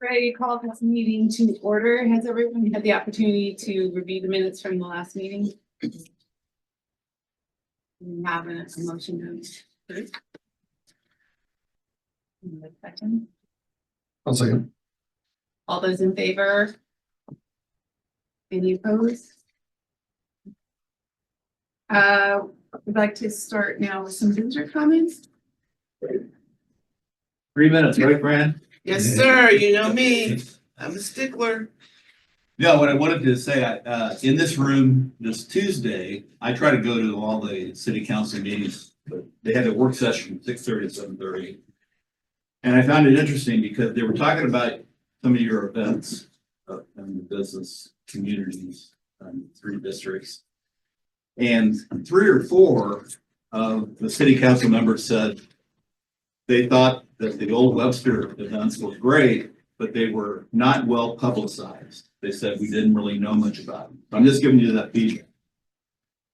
Ready to call this meeting to order. Has everyone had the opportunity to review the minutes from the last meeting? We have a motion to approve. Second. I'll second. All those in favor? Any opposed? We'd like to start now with some visitor comments. 3 minutes, right, Brad? Yes, sir. You know me. I'm a stickler. No, what I wanted to say, in this room this Tuesday, I try to go to all the city council meetings, but they had a work session from 6:30 to 7:30. And I found it interesting because they were talking about some of your events in the business communities, 3 districts. And 3 or 4 of the city council members said they thought that the old Webster events were great, but they were not well publicized. They said we didn't really know much about them. I'm just giving you that feedback.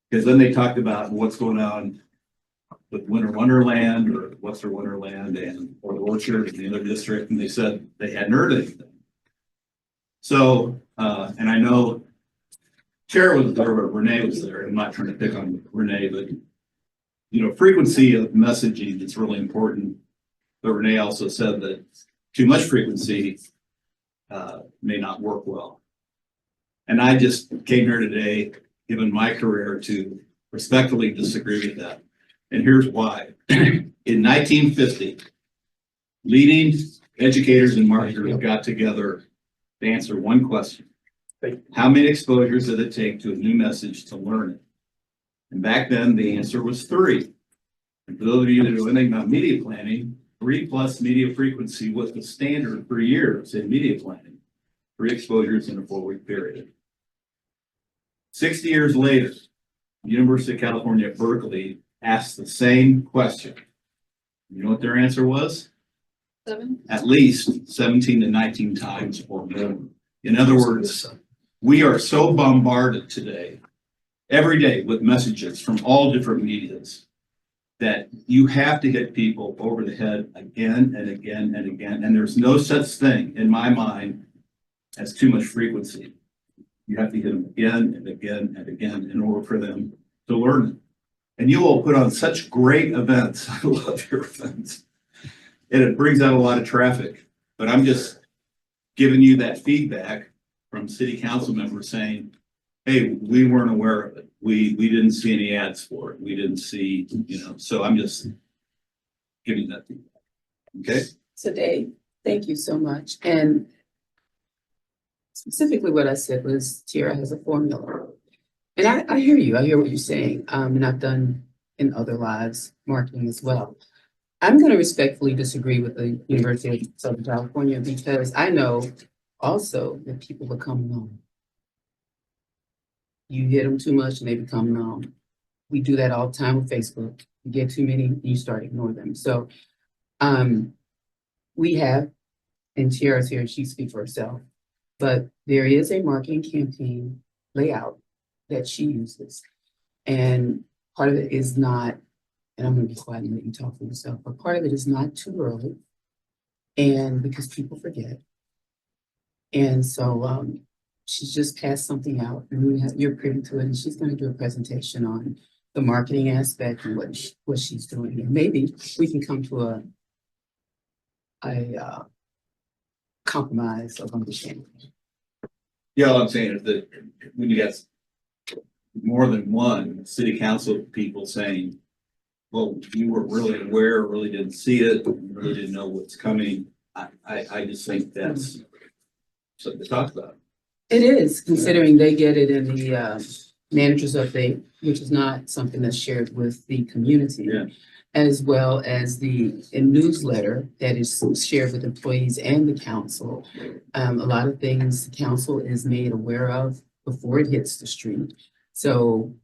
Because then they talked about what's going on with Winter Wonderland or Webster Wonderland or the Orchard in the other district, and they said they hadn't heard anything. So, and I know Chair was there, but Renee was there. I'm not trying to pick on Renee, but frequency of messaging is really important. But Renee also said that too much frequency may not work well. And I just came here today, given my career, to respectfully disagree with that. And here's why. In 1950, leading educators and marketers got together to answer one question. How many exposures did it take to a new message to learn it? And back then, the answer was 3. And for those of you that know anything about media planning, 3+ media frequency was the standard for years in media planning. 3 exposures in a 4-week period. 60 years later, the University of California at Berkeley asked the same question. You know what their answer was? 7. At least 17 to 19 times or more. In other words, we are so bombarded today, every day, with messages from all different medias that you have to hit people over the head again and again and again. And there's no such thing in my mind as too much frequency. You have to hit them again and again and again in order for them to learn it. And you all put on such great events. I love your events. And it brings out a lot of traffic. But I'm just giving you that feedback from city council members saying, hey, we weren't aware of it. We didn't see any ads for it. We didn't see, so I'm just giving you that feedback. Okay? So Dave, thank you so much. And specifically what I said was Tierra has a formula. And I hear you. I hear what you're saying. And I've done in other lives marketing as well. I'm going to respectfully disagree with the University of Southern California because I know also that people become numb. You hit them too much and they become numb. We do that all the time with Facebook. You get too many, you start ignoring them. So we have, and Tierra's here, she speaks for herself, but there is a marketing campaign layout that she uses. And part of it is not, and I'm going to be quiet and let you talk for yourself, but part of it is not too early. And because people forget. And so she's just passed something out and you're privy to it. And she's going to do a presentation on the marketing aspect and what she's doing. And maybe we can come to a compromise of understanding. Yeah, all I'm saying is that when you got more than one city council people saying, well, you were really aware, really didn't see it, really didn't know what's coming, I just think that's something to talk about. It is, considering they get it in the manager's update, which is not something that's shared with the community, Yeah. as well as the newsletter that is shared with employees and the council. A lot of things the council is made aware of before it hits the street. So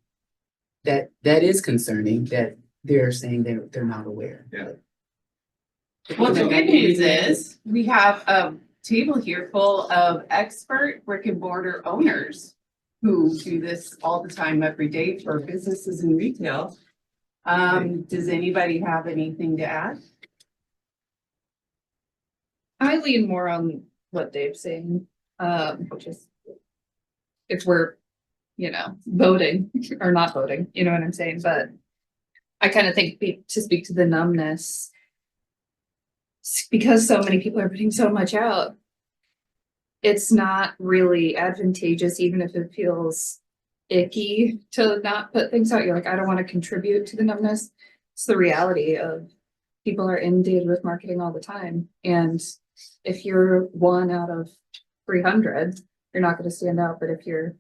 that is concerning that they're saying they're not aware. Yeah. Well, the good news is we have a table here full of expert brick and mortar owners who do this all the time, every day for businesses and retail. Does anybody have anything to add? I lean more on what Dave's saying, which is if we're, voting or not voting, you know what I'm saying, but I kind of think to speak to the numbness, because so many people are putting so much out, it's not really advantageous, even if it feels icky to not put things out. You're like, I don't want to contribute to the numbness. It's the reality of people are inundated with marketing all the time. And if you're 1 out of 300, you're not going to stand out. But if you're,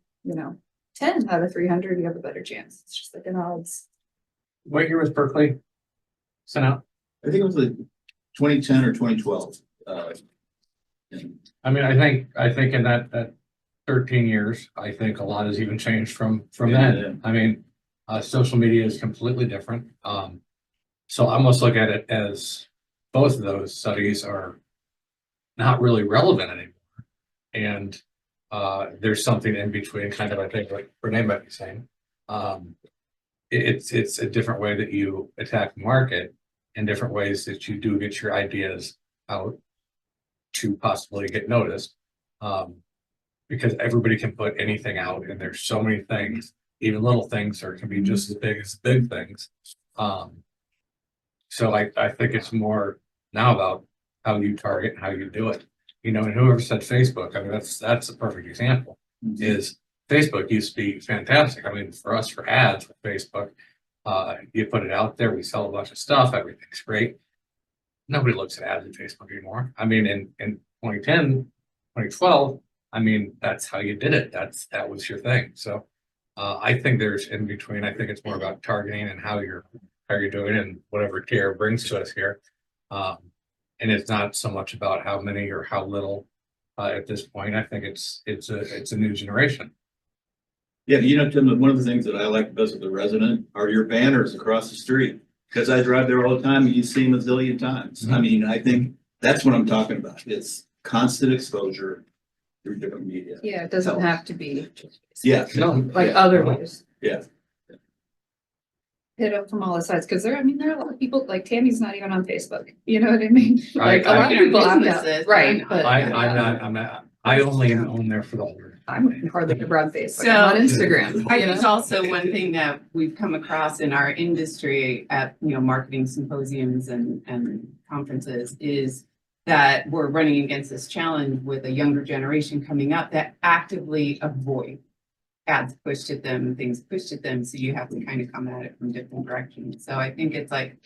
10 out of 300, you have a better chance. It's just like an odds. What year was Berkeley sent out? I think it was like 2010 or 2012. And I mean, I think in that 13 years, I think a lot has even changed from Yeah. then. I mean, social media is completely different. So I almost look at it as both of those studies are not really relevant anymore. And there's something in between, kind of, I think, like Renee might be saying. It's a different way that you attack the market and different ways that you do get your ideas out to possibly get noticed. Because everybody can put anything out, and there's so many things, even little things, or can be just as big things. So I think it's more now about how you target and how you do it. And whoever said Facebook, I mean, that's a perfect example. Is Facebook used to be fantastic. I mean, for us, for ads with Facebook, you put it out there, we sell a bunch of stuff, everything's great. Nobody looks at ads on Facebook anymore. I mean, in 2010, 2012, I mean, that's how you did it. That was your thing. So I think there's in between. I think it's more about targeting and how you're doing it, and whatever Tara brings to us here. And it's not so much about how many or how little at this point. I think it's a new generation. yeah, Tim, one of the things that I like best of the Resident are your banners across the street. Because I drive there all the time and you see them a zillion times. I mean, I think that's what I'm talking about. It's constant exposure through different media. Yeah, it doesn't have to be Yeah. No, like Yeah. other ways. Yeah. Hit up from all the sides, because there are a lot of people, like Tammy's not even on Facebook, you know what I mean? Like a lot of people have that, Businesses, right, but- I'm not. I only am on there for the older. I'm hardly ever on Facebook, I'm on So- Instagram, I you think know? also one thing that we've come across in our industry at, marketing symposiums and conferences is that we're running against this challenge with a younger generation coming up that actively avoid ads pushed at them, things pushed at them. So you have to kind of come at it from different directions. So I think it's like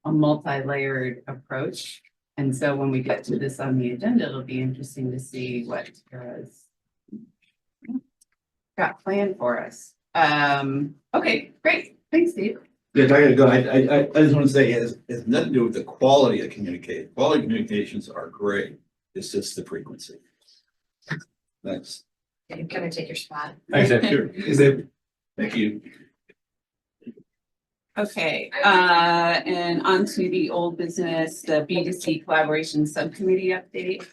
a multi-layered approach. And so when we get to this on the agenda, it'll be interesting to see what Tara's got planned for us. Okay, great. Thanks, Steve. Yeah, I gotta go. I just want to say it has nothing to do with the quality of communication. Quality communications are great. It's just the frequency. Thanks. I'm gonna take your spot. Thanks, Dave. Sure. Is it? Thank you. Okay, and on to the old business, the B2C collaboration subcommittee update.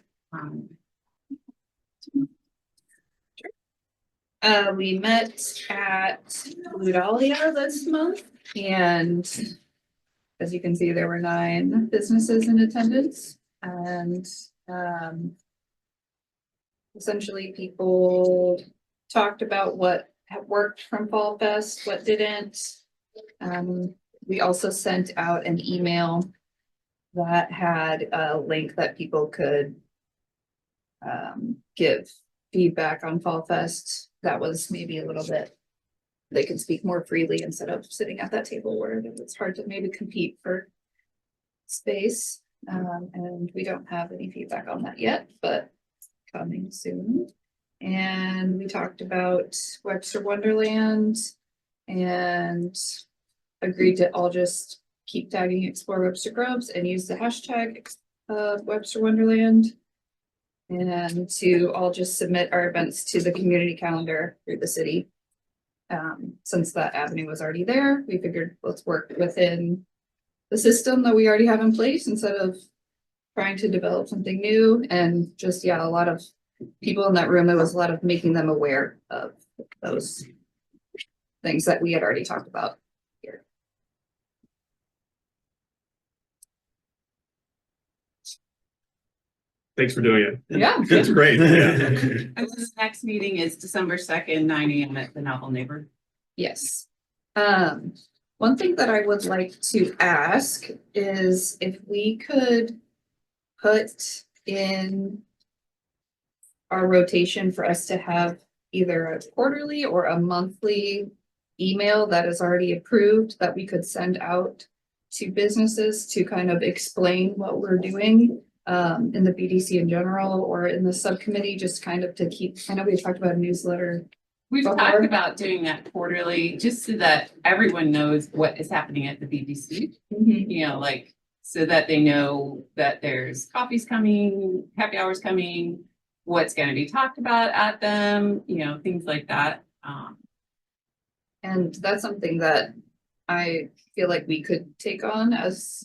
We met at Blue Dahlia this month, and as you can see, there were 9 businesses in attendance, and essentially people talked about what had worked from Fall Fest, what didn't. We also sent out an email that had a link that people could give feedback on Fall Fest. That was maybe a little bit, they could speak more freely instead of sitting at that table where it's hard to maybe compete for space. And we don't have any feedback on that yet, but coming soon. And we talked about Webster Wonderland and agreed to all just keep tagging Explore Webster Groves and use the hashtag Webster Wonderland. And to all just submit our events to the community calendar through the city. Since that avenue was already there, we figured let's work within the system that we already have in place instead of trying to develop something new. And just, yeah, a lot of people in that room, it was a lot of making them aware of those things that we had already talked about here. Thanks for doing it. Yeah. It's great. Yeah. And this next meeting is December 2nd, 9 AM at the Novel Neighbor. Yes. One thing that I would like to ask is if we could put in our rotation for us to have either a quarterly or a monthly email that is already approved that we could send out to businesses to kind of explain what we're doing in the BDC in general or in the subcommittee, just kind of to keep, I know we talked about a newsletter. We've Before. talked about doing that quarterly, just so that everyone knows what is happening at the BDC. You know, like, so that they know that there's coffees coming, happy hours coming, what's gonna be talked about at them, you know, things like that. And that's something that I feel like we could take on as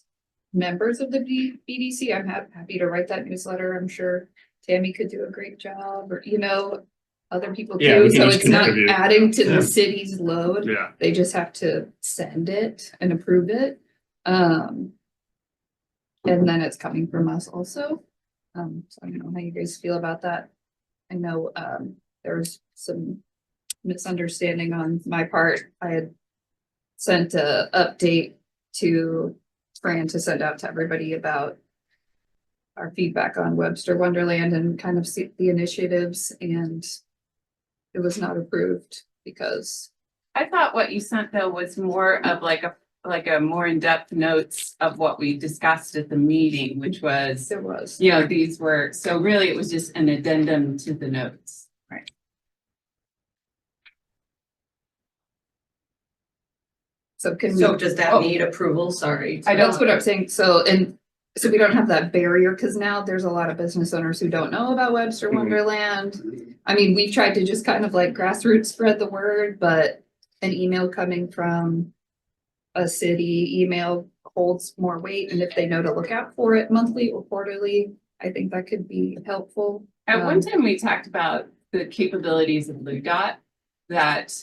members of the BDC. I'm happy to write that newsletter. I'm sure Tammy could do a great job, or, you know, other people Yeah, do. we can So just it's not contribute. adding to Yeah. the city's load. Yeah. They just have to send it and approve it. And then it's coming from us also. So I don't know how you guys feel about that. I know, there's some misunderstanding on my part. I had sent a update to Fran to send out to everybody about our feedback on Webster Wonderland and kind of see the initiatives, and it was not approved because I thought what you sent though was more of like a more in-depth notes of what we discussed at the meeting, which was, there was. you know, these were, so really it was just an addendum to the notes. Right. So can we? So does that Oh. need approval? Sorry. That's what I'm saying. So, and so we don't have that barrier because now there's a lot of business owners who don't know about Webster Mhm. Wonderland. I mean, we've tried to just kind of like grassroots spread the word, but an email coming from a city email holds more weight. And if they know to look out for it monthly or quarterly, I think that could be helpful. At one time, we talked about the capabilities of Blue Dot that,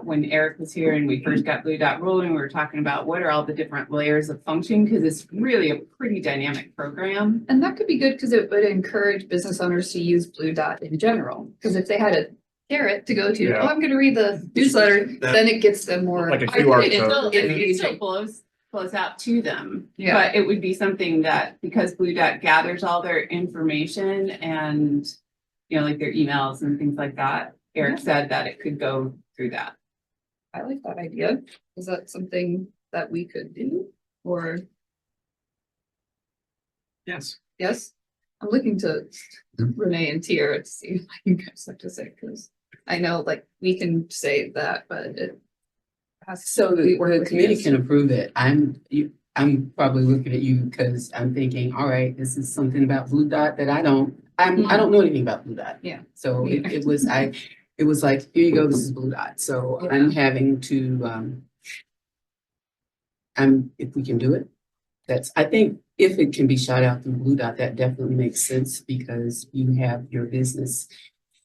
when Eric was here and we first got Blue Dot rolling, we were talking about what are all the different layers of function, because it's really a pretty dynamic program. And that could be good because it would encourage business owners to use Blue Dot in general. Because if they had a carrot to go to, Yeah. oh, I'm gonna read the newsletter, That- then it gets them more. Like a I think QR it still- code. it still flows out to them. Yeah. But it would be something that, because Blue Dot gathers all their information and, you know, like their emails and things like that, Eric said that it could go through that. I like that idea. Is that something that we could do? Or, Yes. yes? I'm looking to Renee and Tier to see what you guys have to say, because I know like we can say that, but it has So to be the worked with committee you. can approve it. I'm probably looking at you because I'm thinking, all right, this is something about Blue Dot that I don't know anything about Blue Dot. Yeah. So Me it was like, here you go, this is Blue Dot. So Yeah. I'm having to, if we can do it, I think if it can be shot out through Blue Dot, that definitely makes sense because you have your business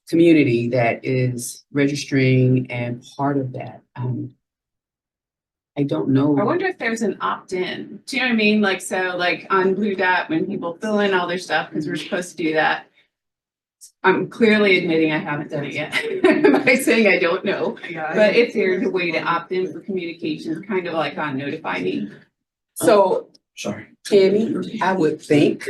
community that is registering and part of that. I don't know. I wonder if there's an opt-in. Do you know what I mean? Like, so like on Blue Dot, when people fill in all their stuff, because we're supposed to do that. I'm clearly admitting I haven't done it yet by saying I don't know. But if there's a way to opt in for communications, kind of like on Notify Me. So, Sorry. Tammy, I would think,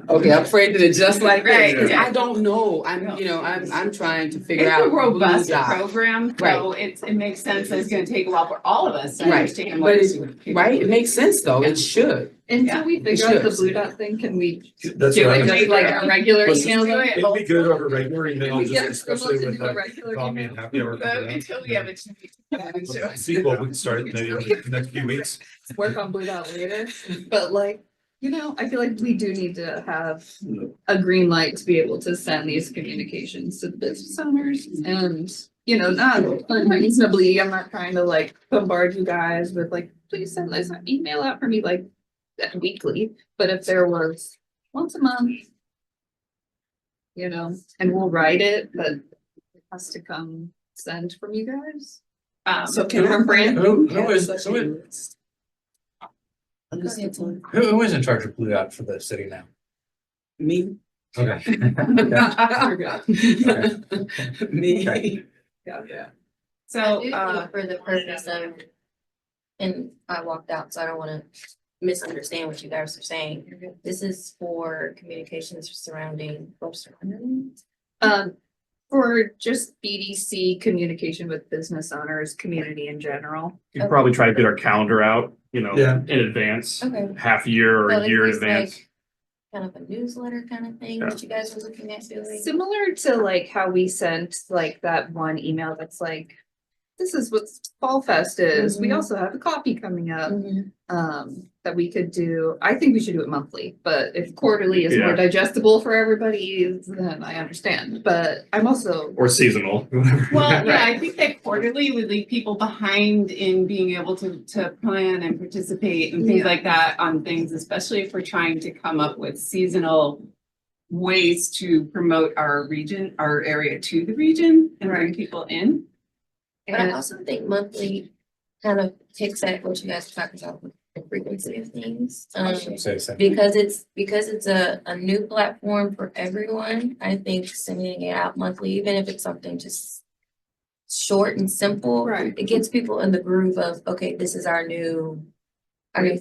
okay, I'm afraid to adjust like that, Right, because yeah. I don't know. I'm trying to figure It's out. a robust Blue Dot. program, so it makes sense that it's gonna take a while for all of us to Right, understand but what it's, it's. right, it makes sense though, it should. Until we figure out the should. Blue Dot thing, can we That's do what it I just like a regular Listen, email? do then? it. It'd be good over regular Can email, we just get especially approval to with do a the regular coffee email? and happy hour. Until we have a chance. Sequel, we can start maybe in the next few weeks. Work on Blue Dot later, but like, you know, I feel like we do need to have a green light to be able to send these communications to the business owners and, you know, not unreasonably, I'm not trying to like bombard you guys with like, please send this email out for me like weekly, but if there was once a month, you know, and we'll write it, but it has to come sent from you guys. So can I? From Brand? Who is Who is in charge of Blue Dot for the city now? Me. Okay. Me. Yeah. So, For the purpose of, and I walked out, so I don't wanna misunderstand what you guys are saying. This is for communications surrounding Webster. For just BDC communication with business owners, community in general. You could probably try to get our calendar out, Yeah. in advance, Okay. half year or So a is year in this advance. like kind of a newsletter kind of thing that you guys were looking at doing? Similar to like how we sent like that one email that's like, this is what Fall Fest is. We Mhm. also have a coffee coming up. Mhm. That we could do. I think we should do it monthly, but if quarterly is more Yeah. digestible for everybody, then I understand. But I'm also, Or seasonal, whatever. well, yeah, I think that quarterly would leave people behind in being able to plan and participate and things Yeah. like that on things, especially if we're trying to come up with seasonal ways to promote our region, our area to the region and bring Right. people in. But I and also think monthly kind of takes at what you guys are talking about with the frequency of things. I should say the same. Because it's a new platform for everyone, I think sending it out monthly, even if it's something just short and simple. Right. It gets people in the groove of, okay, this is our new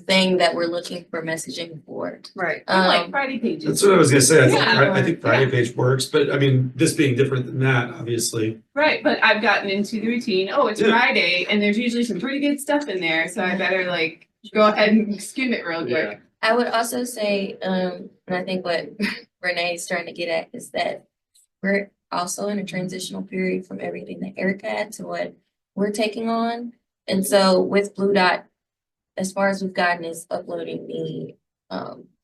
thing that we're looking for messaging for. right. Like Friday pages. That's what I was gonna say. Yeah. I think Friday page works, but I mean, this being different than that, obviously. Right, but I've gotten into the routine, oh, it's Yeah. Friday, and there's usually some pretty good stuff in there, so I better like go ahead and skim it real quick. I would also say, and I think what Renee's trying to get at is that we're also in a transitional period from everything that Erica had to what we're taking on. And so with Blue Dot, as far as we've gotten is uploading the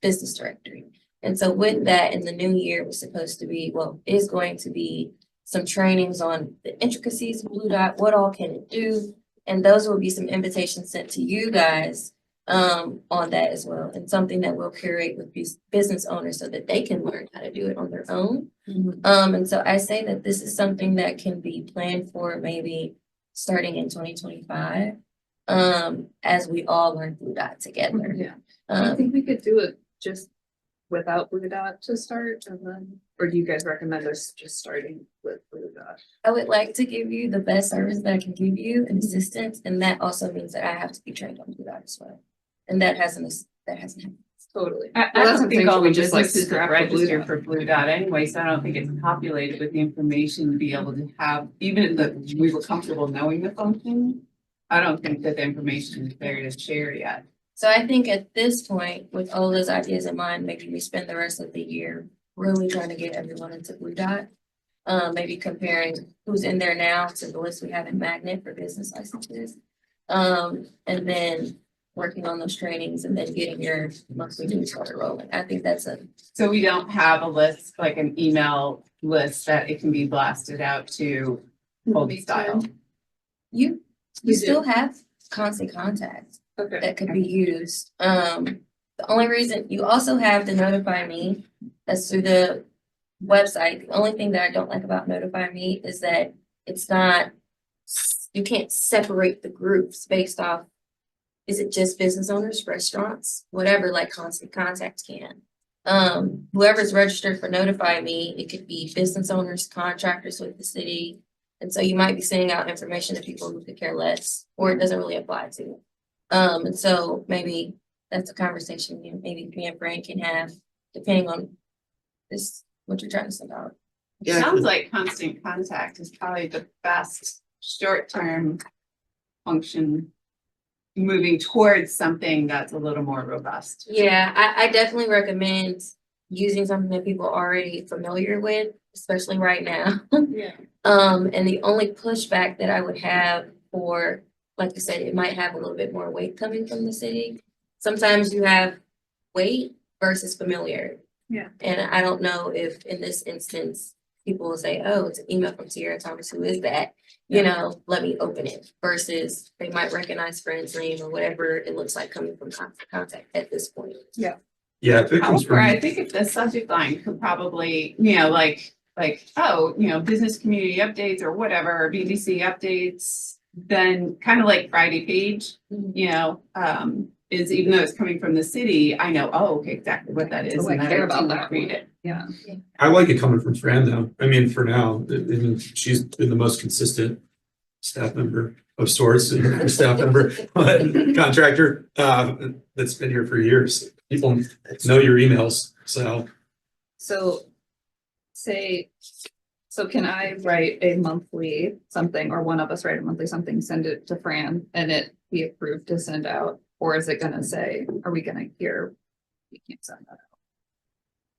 business directory. And so with that, in the new year was supposed to be, well, is going to be some trainings on the intricacies of Blue Dot, what all can it do? And those will be some invitations sent to you guys on that as well, and something that we'll curate with these business owners so that they can learn how to do it on their own. And so I say that this is something that can be planned for maybe starting in 2025, as we all learn Blue Dot together. Yeah. I Um, think we could do it just without Blue Dot to start and then, or do you guys recommend us just starting with Blue Dot? I would like to give you the best service that I can give you and assistance, and that also means that I have to be trained on Blue Dot as well. And that hasn't happened. Totally. I Well, that's don't something think all we the just, like, businesses scrap are the Blue registered Dot. for Blue Dot anyway, so I don't think it's populated with the information to be able to have, even if we were comfortable knowing the function. I don't think that the information is there to share yet. So I think at this point, with all those ideas in mind, maybe we spend the rest of the year really trying to get everyone into Blue Dot. Maybe comparing who's in there now to the list we have in Magnet for business licenses. And then working on those trainings and then getting your monthly newsletter rolling. I think that's So we don't have a list, like an email list that it can be blasted out to old style. you You still have constant contact Okay. that could be used. The only reason, you also have the Notify Me, that's through the website. The only thing that I don't like about Notify Me is that it's not, you can't separate the groups based off, is it just business owners, restaurants, whatever, like Constant Contact can. Whoever's registered for Notify Me, it could be business owners, contractors with the city. And so you might be sending out information to people who could care less, or it doesn't really apply to. And so maybe that's a conversation maybe me and Frank can have, depending on this, what you're trying to send out. It sounds like Constant Contact is probably the best short-term function. Moving towards something that's a little more robust. Yeah, I definitely recommend using something that people are already familiar with, especially right now. Yeah. And the only pushback that I would have for, like you said, it might have a little bit more weight coming from the city. Sometimes you have weight versus familiarity. Yeah. And I don't know if in this instance, people will say, oh, it's an email from Sierra Thomas, who is that? You know, let me open it, versus they might recognize friend's name or whatever it looks like coming from contact at this point. Yeah, if it comes However, I from, think if the subject line could probably, like, oh, business community updates or whatever, or BDC updates, then kind of like Friday page, is even though it's coming from the city, I know, oh, okay, exactly what that is. Oh, I and that care I about do that read one. it. Yeah. I like it coming from Fran though. I mean, for now, I mean, she's been the most consistent staff member of sorts and staff member, contractor, that's been here for years. People know your emails, so. So so can I write a monthly something, or one of us write a monthly something, send it to Fran and it be approved to send out? Or is it gonna say, are we gonna hear? You can't send that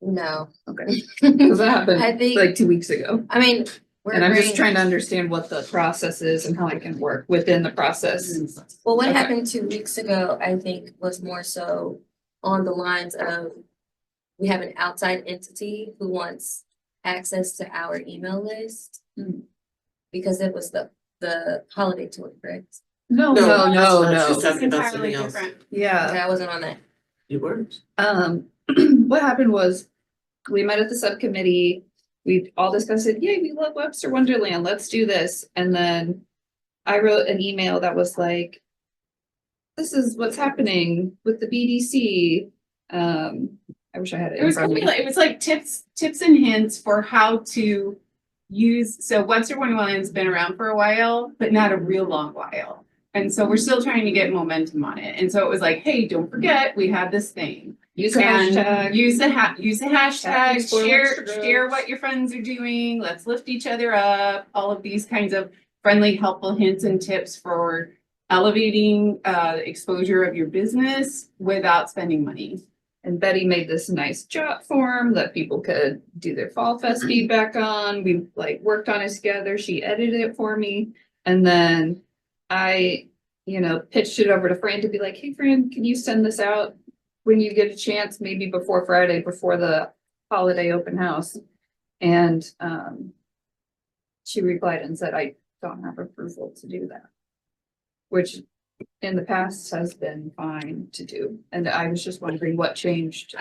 No, out. Okay. Cause that happened I think- like 2 weeks ago. I mean, we're And I'm just agreeing- trying to understand what the process is and how I can work within the process. Well, what Okay. happened 2 weeks ago, I think, was more so on the lines of we have an outside entity who wants access to our email list. Hmm. Because it was the holiday tour, correct? No, No, no, no, no, no. she's talking about Entirely something else. different. Yeah. Okay, I wasn't on that. You weren't? What happened was, we met at the subcommittee, we all discussed it, yay, we love Webster Wonderland, let's do this, and then I wrote an email that was like, this is what's happening with the BDC, I wish I had it It in was front kind of of me. like, it was like tips and hints for how to use, so Webster Wonderland's been around for a while, but not a real long while. And so we're still trying to get momentum on it. And so it was like, hey, don't forget, we have this thing. Use a And hashtag. use the hashtag, Explore share Webster share Groves. what your friends are doing, let's lift each other up, all of these kinds of friendly, helpful hints and tips for elevating exposure of your business without spending money. And Betty made this nice jot form that people could do their Fall Fest feedback on. We like worked on it together. She edited it for me. And then I, pitched it over to Fran to be like, hey, Fran, can you send this out when you get a chance, maybe before Friday, before the holiday open house? And she replied and said, I don't have approval to do that. Which in the past has been fine to do. And I was just wondering what changed,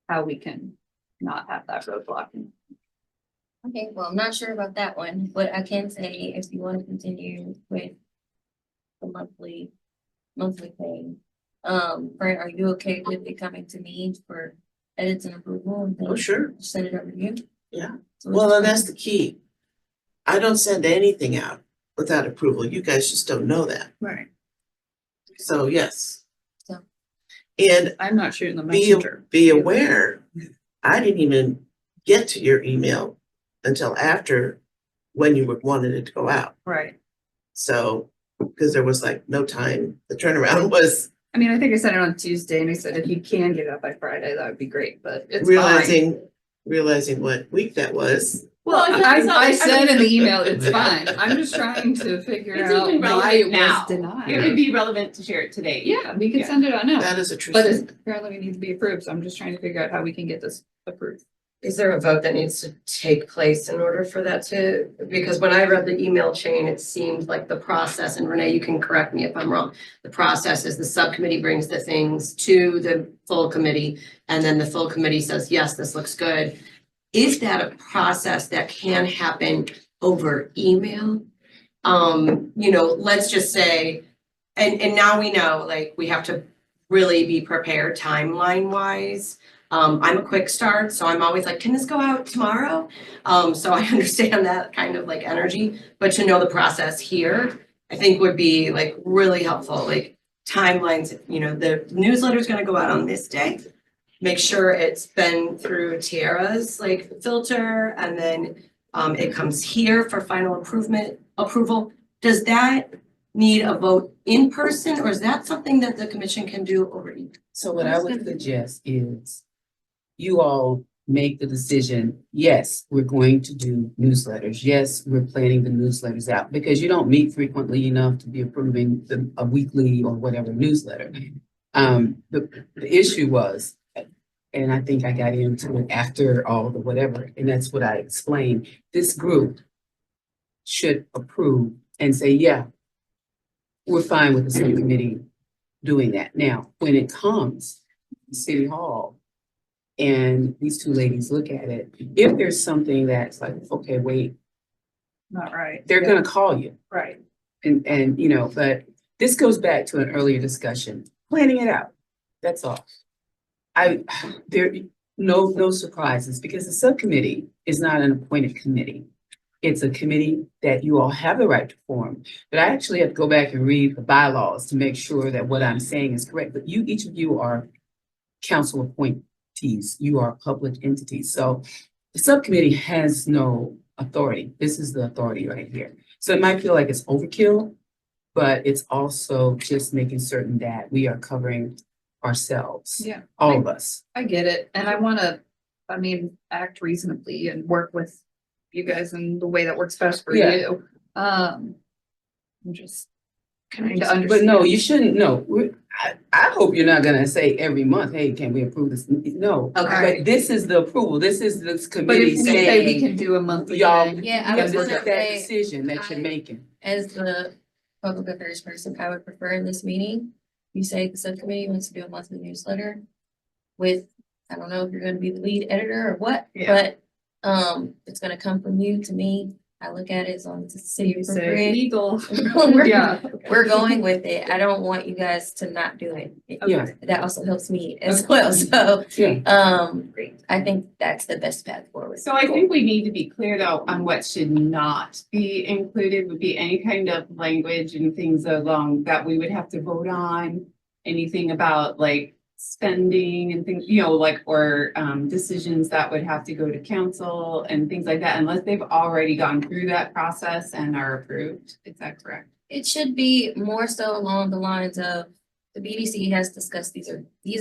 how we can not have that roadblock. Okay, well, I'm not sure about that one, but I can say if you want to continue with the monthly thing. Brent, are you okay with it coming to me for edits and approval? And then Oh, sure. send it over to you? Yeah. So Well, and it's- that's the key. I don't send anything out without approval. You guys just don't know that. Right. So, yes. So. And I'm not shooting the be, messenger. be aware, I didn't even get to your email until after when you wanted it to go out. Right. So, because there was like no time, the turnaround was I mean, I think I sent it on Tuesday and I said, if you can get it up by Friday, that would be great, but it's fine. realizing what week that was. Well, Well, it's not- I I said mean- in the email, it's fine. I'm just trying to figure It's out even why it relevant now. was denied. It would be relevant to share it today. Yeah, we could Yeah. send it on out, That is a true but it's statement. apparently we need to be approved, so I'm just trying to figure out how we can get this approved. Is there a vote that needs to take place in order for that to, because when I read the email chain, it seemed like the process, and Renee, you can correct me if I'm wrong. The process is the subcommittee brings the things to the full committee, and then the full committee says, yes, this looks good. Is that a process that can happen over email? Let's just say, and now we know, like, we have to really be prepared timeline wise. I'm a quick start, so I'm always like, can this go out tomorrow? So I understand that kind of like energy, but to know the process here, I think would be like really helpful, like timelines, the newsletter's gonna go out on this day. Make sure it's been through Tiara's like filter, and then it comes here for final approval. Does that need a vote in person, or is that something that the commission can do over email? So what I would suggest is you all make the decision, yes, we're going to do newsletters. Yes, we're planning the newsletters out because you don't meet frequently enough to be approving a weekly or whatever newsletter. The issue was, and I think I got into it after all the whatever, and that's what I explained. This group should approve and say, yeah, we're fine with the city committee doing that. Now, when it comes to City Hall, and these two ladies look at it, if there's something that's like, okay, wait, Not right. they're gonna call you. Right. And but this goes back to an earlier discussion. planning it out. That's all. No surprises because the subcommittee is not an appointed committee. It's a committee that you all have the right to form. But I actually have to go back and read the bylaws to make sure that what I'm saying is correct. But each of you are council appointees. You are public entities. So the subcommittee has no authority. This is the authority right here. So it might feel like it's overkill, but it's also just making certain that we are covering ourselves, Yeah. all of us. I get it, and I wanna, act reasonably and work with you guys in the way that works best for Yeah. you. I'm just kind of understand. But no, you shouldn't, no. I hope you're not gonna say every month, hey, can we approve this? No. Okay. But this is the approval. This is this But committee if we say we saying, can do a monthly y'all, thing. Yeah, I yeah, was this is gonna that say, decision that you're I- making. as the public affairs person, I would prefer in this meeting, you say the subcommittee wants to do a monthly newsletter with, I don't know if you're gonna be the lead editor or what, Yeah. but it's gonna come from you to me. I look at it as long as it's city You say appropriate. legal. We're- Yeah. We're going with it. I don't want you guys to not do it. Yeah. That also helps me as well. So, Yeah. great. I think that's the best path forward. So I think we need to be clear though on what should not be included would be any kind of language and things along that we would have to vote on. Anything about like spending and things, like, or decisions that would have to go to council and things like that, unless they've already gone through that process and are approved. Is that correct? It should be more so along the lines of the BDC has discussed these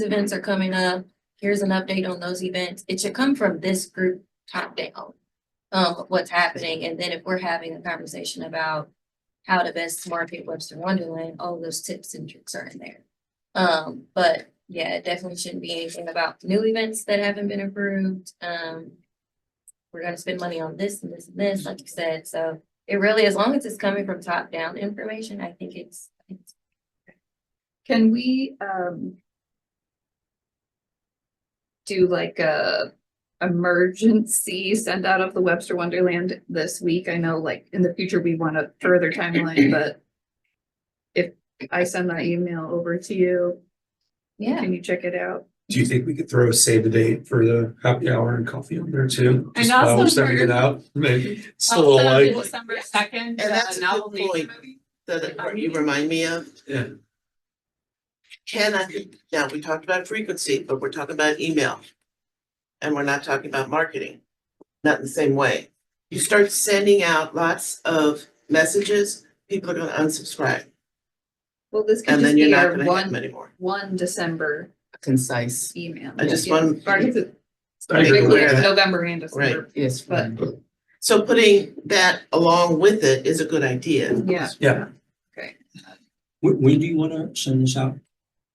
events are coming up. Here's an update on those events. It should come from this group top down. What's happening. And then if we're having a conversation about how to best market Webster Wonderland, all those tips and tricks are in there. But yeah, it definitely shouldn't be anything about new events that haven't been approved. We're gonna spend money on this and this and this, like you said. So it really, as long as it's coming from top down information, I think it's Can we, do like a emergency send out of the Webster Wonderland this week? I know like in the future, we want a further timeline, but if I send that email over to you, yeah. can you check it out? Do you think we could throw a save the date for the happy hour and coffee on there too? And Just while we're also sending for- it out, maybe still Also, like, December 2nd. And that's a good point. That you remind me of. yeah. Now, we talked about frequency, but we're talking about email. And we're not talking about marketing, not in the same way. You start sending out lots of messages, people are gonna unsubscribe, Well, this can and just then you're be not our gonna have them anymore. one December Concise. email. I just Yeah. want- Or I guess it's I agree with technically that. November and December, Yes. but So putting that along with it is a good idea. yeah. Yeah. Okay. When do you wanna send this out?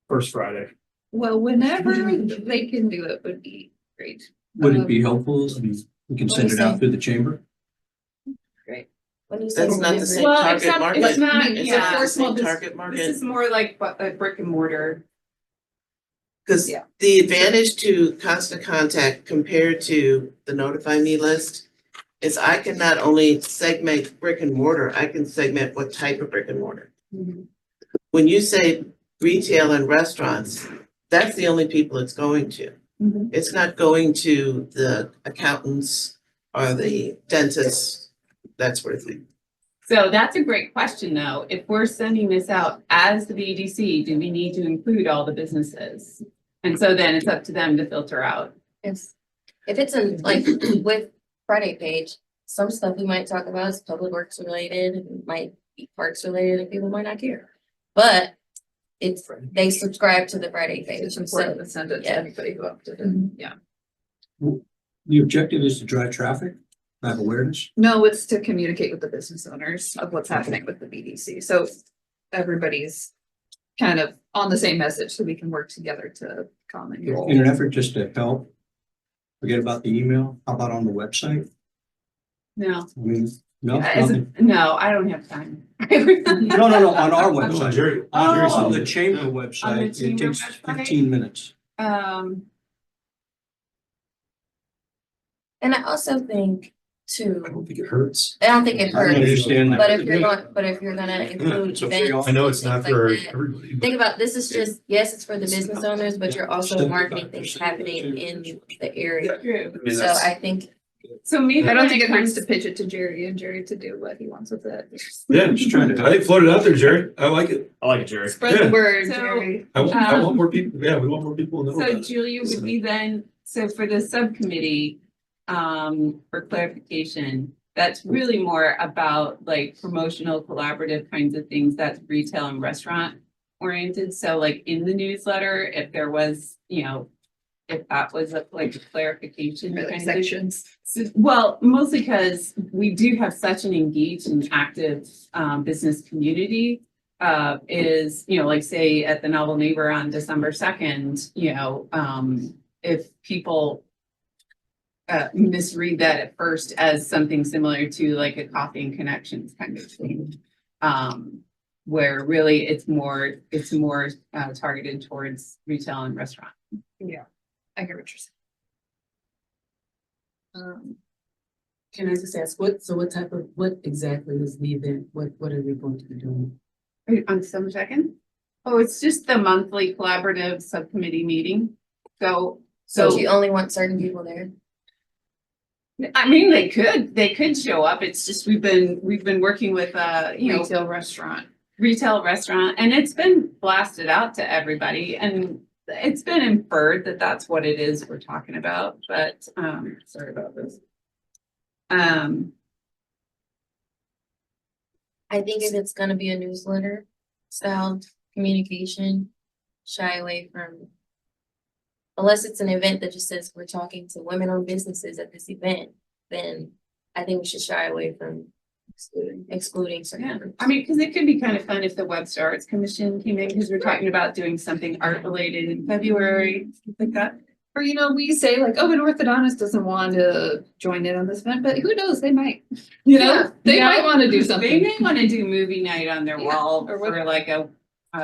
First Friday. Well, whenever they can do it would be great. Would it be helpful? I mean, we can What send do it you out say? through the chamber. When you say That's not the whenever- same Well, target except market. it's not, It's yeah. not the First of all, same this- target This market. is more like a brick and mortar. Cause Yeah. the advantage to Constant Contact compared to the Notify Me list is I can not only segment brick and mortar, I can segment what type of brick and mortar. When you say retail and restaurants, that's the only people it's going to. Mhm. It's not going to the accountants or the dentists, that sort of thing. So that's a great question, though. If we're sending this out as the BDC, do we need to include all the businesses? And so then it's up to them to filter out. Yes. If it's in like with Friday page, some stuff we might talk about is public works related, it might be parks related, and people might not care. But they subscribe to the Friday page. It's important So, to send it to yeah. anybody who opted in, yeah. The objective is to drive traffic, have awareness. No, it's to communicate with the business owners of what's happening with the BDC, so everybody's kind of on the same message, so we can work together to common goal. In an effort just to help, forget about the email, how about on the website? No, I mean, no, Is nothing. it- no, I don't have time. No, on our No, website. Jerry. Oh. On the chamber On the website, it chamber takes website? 15 minutes. Um, and I also think I don't think it hurts. I don't think it I hurts, understand that. but if you're gonna include it's up to y'all. events. I know it's and not things for like that, everybody, but think about, this is just, yes, it's for the business owners, but you're also marketing things happening in the area. True. I mean, So that's, I think, So maybe. I don't when think it hurts comes- to pitch it to Jerry and Jerry to do what he wants with it. yeah, I'm just trying to, I float it out there, Jerry. I like it. I like it, Jerry. Spread Yeah. the word, So- Jerry. I want more people, yeah, we want more people to know So about it. Julia, would we then, so for the subcommittee, for clarification, that's really more about like promotional collaborative kinds of things, that's retail and restaurant oriented. So like in the newsletter, if there was, if that was like a clarification Or kind like of thing. sections. Well, mostly because we do have such an engaged and active business community. Is, like say at the Novel Neighbor on December 2nd, if people misread that at first as something similar to like a Coffee and Connections kind of thing. Where really it's more targeted towards retail and restaurant. Yeah, I get what you're saying. Can I just ask, what exactly is the event? What are we going to be doing? On December 2nd? Oh, it's just the monthly collaborative subcommittee meeting. so So, you only want certain people there. I mean, they could show up. It's just we've been working with Retail restaurant. retail restaurant, and it's been blasted out to everybody, and it's been inferred that that's what it is we're talking about, but sorry about this. I think if it's gonna be a newsletter style communication, shy away from. Unless it's an event that just says we're talking to women-owned businesses at this event, then I think we should shy away from excluding certain Yeah, groups. I mean, because it could be kind of fun if the Webster Arts Commission came in, because we're talking about doing something art related in February, stuff like that. Or, we say like, oh, an orthodontist doesn't want to join in on this event, but who knows, they might. Yeah, They yeah. might want to do They something. may want to do movie night on their Yeah, wall or what- for like a.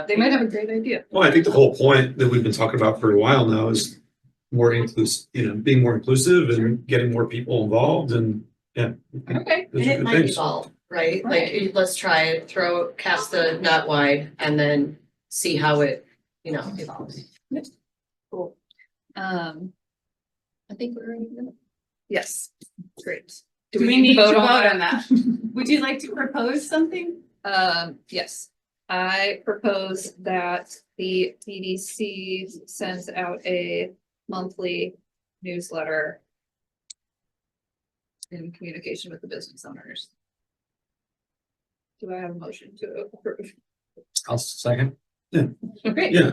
They might have a great idea. Well, I think the whole point that we've been talking about for a while now is more inclusive, being more inclusive and getting more people involved and, yeah. Okay. Those And are it good might things. evolve, right? Like, let's try it, cast the net wide and then see how it, evolves. Cool. I think we're ready to go. Yes, great. Do we need to vote on that? Would you like to propose something? Yes, I propose that the PDC sends out a monthly newsletter in communication with the business owners. Do I have a motion to approve? I'll second. Great. Yeah.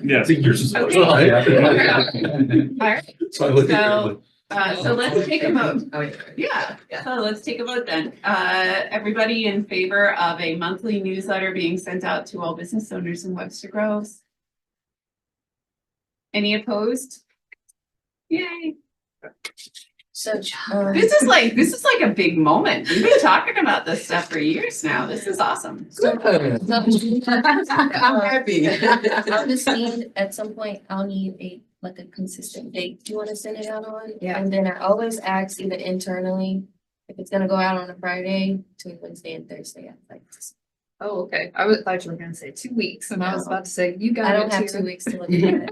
Yeah. I think yours is. Okay. Well, yeah. All right, So I look at So- it. so let's take a vote. Oh, yeah. Yeah, so let's take a vote then. Everybody in favor of a monthly newsletter being sent out to all business owners in Webster Groves? Any opposed? Yay. So, This is like a big moment. We've been talking about this stuff for years now. This is awesome. I'm happy. I'll just need, at some point, I'll need a consistent date. Do you want to send it out on? Yeah. And then I always ask either internally, if it's gonna go out on a Friday, between Wednesday and Thursday, I'd like to. Oh, okay. Thought you were gonna say 2 weeks and I was No. about to say, you got I it. don't have Tara. 2 weeks to look at it.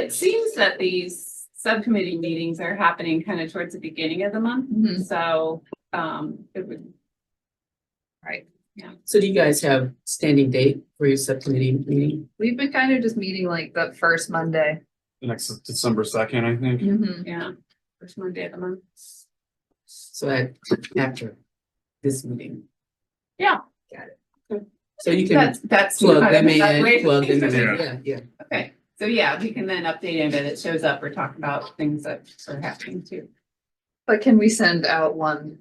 It seems that these subcommittee meetings are happening kind of towards the beginning of the month. Mhm. So, it would, So do you guys have standing date for your subcommittee meeting? We've been kind of just meeting like the first Monday. Next December 2nd, I think. yeah, first Monday of the month. So after this meeting? Yeah. Got it. Okay. So you can That's. plug them that way in, to plug think them of it. in, yeah. Okay, so yeah, we can then update it, but it shows up or talk about things that are happening too. But can we send out one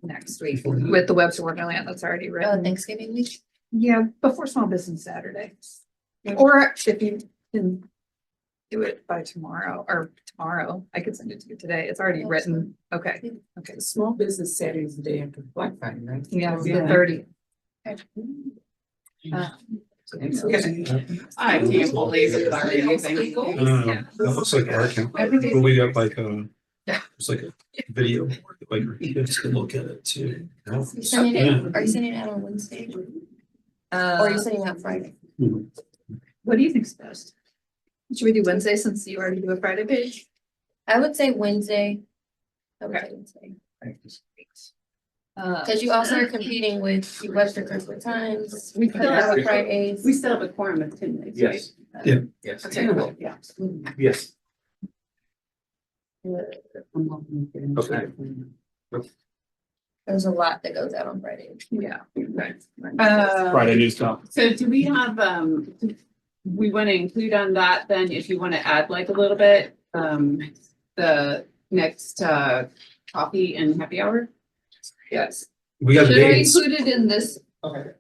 next week with the Webster Wonderland that's already Oh, written? Thanksgiving week? Yeah, before Small Business Saturday. Or if you can do it by tomorrow, I could send it to you today. It's already written. Okay, okay. Small Business Saturday is the day after Black Friday, right? Yeah, it's the Yeah. 30th. I can't believe it's already That looks like our account. Everything. But we got like, It's like a video, like you guys can look at it too. You sending it, are you sending it out on Wednesday? Or are you sending it out Friday? What do you think's best? Should we do Wednesday since you already do a Friday page? I would say Wednesday. I would Okay. say Wednesday. Uh, Cause you also are competing with the Webster Kirkwood Times. We still have, Fridays. we still have a quorum of 10 days, right? Yes. Yes. Okay, cool, yeah. Yes. Okay. There's a lot that goes out on Friday. yeah. Friday news conference. So do we have, we want to include on that then, if you want to add like a little bit, the next, coffee and happy hour? Yes. We got Should I dates. include it in this, Okay.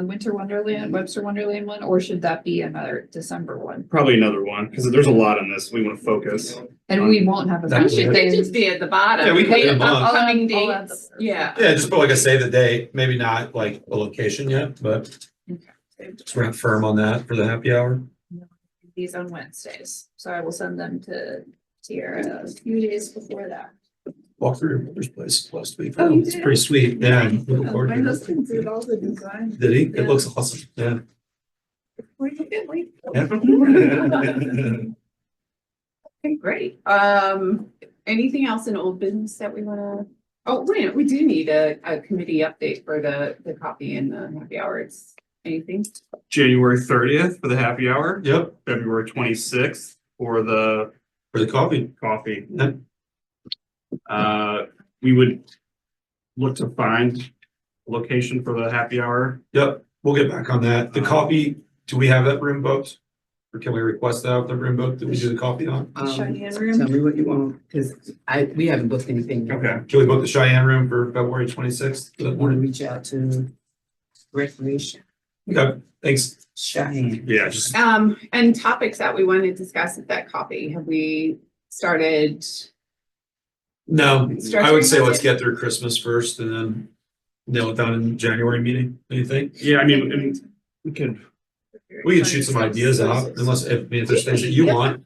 Winter Wonderland, Webster Wonderland one, or should that be another December one? Probably another one, because there's a lot in this. We want to focus. And we won't have a. That It should they just be at the bottom? Yeah, we can Like, put them on. upcoming I'll add dates, the- yeah. Yeah, just put like a save the date, maybe not like a location yet, but just we're not firm on that for the happy hour. These on Wednesdays, so I will send them to Tiara a few days before that. Walk through your mother's place last week. Oh, you It's did? pretty sweet. Yeah. looking forward to My it. husband did all the design. Did he? It Yeah. looks awesome. Yeah. Wait, Yeah. Okay, great. Anything else in old business that we wanna? Oh, wait, we do need a committee update for the coffee and the happy hour. It's anything? January 30th for the happy hour, Yep, February 26th for the for the coffee. coffee. Yep. We would look to find a location for the happy hour. Yep, we'll get back on that. The coffee, do we have that room booked? Or can we request that with the room booked that we do the coffee on? Cheyenne Tell room. me what you want, because we haven't booked anything yet. Okay. Can we book the Cheyenne room for February 26th? I want to reach out to Recreation, Okay, thanks. Cheyenne. Yeah, just And topics that we want to discuss at that coffee, have we started? No, I would Structuring say let's it? get through Christmas first and then nail it down in January meeting. What do you think? yeah, I mean, and we could, We can shoot some ideas out unless, if there's things that you want.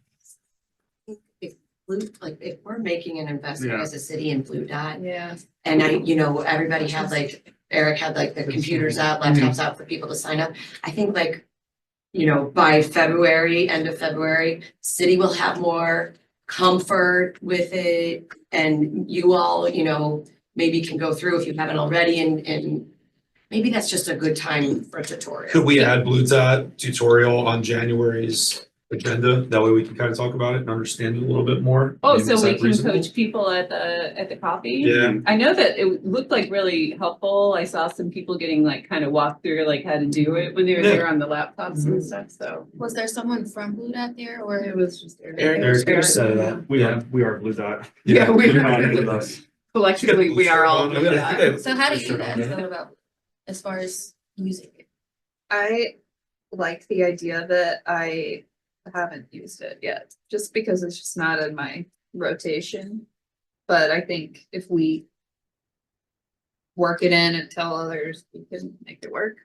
If Blue, like, if we're making an investment Yeah. as a city in Blue Dot, Yeah. and everybody had like, Eric had like the computers out, laptops out for people to sign up. I think like, by February, end of February, city will have more comfort with it. And you all, maybe can go through if you haven't already and maybe that's just a good time for a tutorial. Could we add Blue Dot tutorial on January's agenda? That way we can kind of talk about it and understand it a little bit more. Oh, Maybe so is we that can reasonable? coach people at the coffee? Yeah, I know that it looked like really helpful. I saw some people getting like kind of walked through like how to do it when they were Yeah. there on the laptops and stuff, so. Was there someone from Blue Dot there or? It was just. Eric. Eric set it up. we are Blue Dot. Yeah, we Come on are. with us. Collectively, we are all. Yeah. Blue Dot. So how do you guys feel about as far as using it? I like the idea that I haven't used it yet, just because it's just not in my rotation. But I think if we work it in and tell others, we can make it work.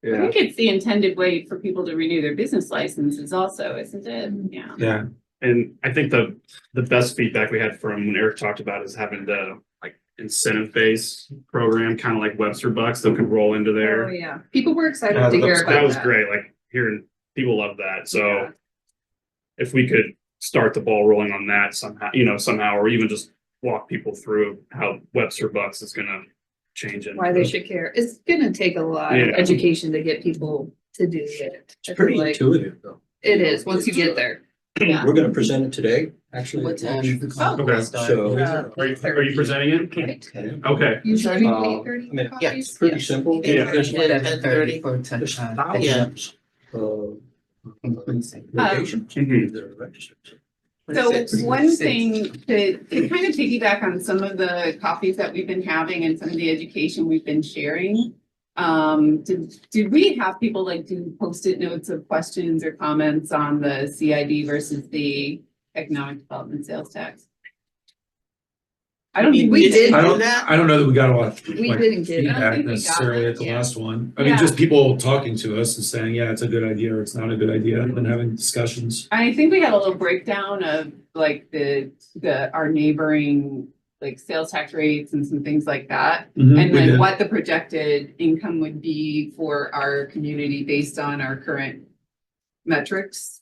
I think it's the intended way for people to renew their business licenses also, isn't it? Yeah. Yeah, And I think the best feedback we had from when Eric talked about is having the like incentive-based program, kind of like Webster Bucks that could roll into Oh, there. yeah. People were excited Yeah, to hear that about That was great, like hearing people love that. So Yeah. if we could start the ball rolling on that somehow, or even just walk people through how Webster Bucks is gonna change it. Why they should care. It's gonna take a lot of Yeah. education to get people to do it. I feel Pretty like intuitive though. it is, once you get there. Yeah. We're gonna present it today, actually. What time is the coffee Okay. start? So, Are you presenting it? Okay. Usually Uh, 8:30 I mean, for yeah, coffees. it's pretty Yeah. simple. Yeah. There's 7:30 for there's time. thousands of Increasing. locations Mhm. that are registered. So one thing to kind of piggyback on some of the coffees that we've been having and some of the education we've been sharing. Did we have people like do Post-it notes of questions or comments on the CID versus the economic development sales tax? I don't think We we did did. I do don't, that? I don't know that we got a lot. We like, didn't get it. I don't feedback think we got necessarily it, at the yeah. last one. I mean, Yeah. just people talking to us and saying, yeah, it's a good idea or it's not a good idea, and then having discussions. I think we had a little breakdown of like our neighboring like sales tax rates and some things like that. Mhm, And we then did. what the projected income would be for our community based on our current metrics.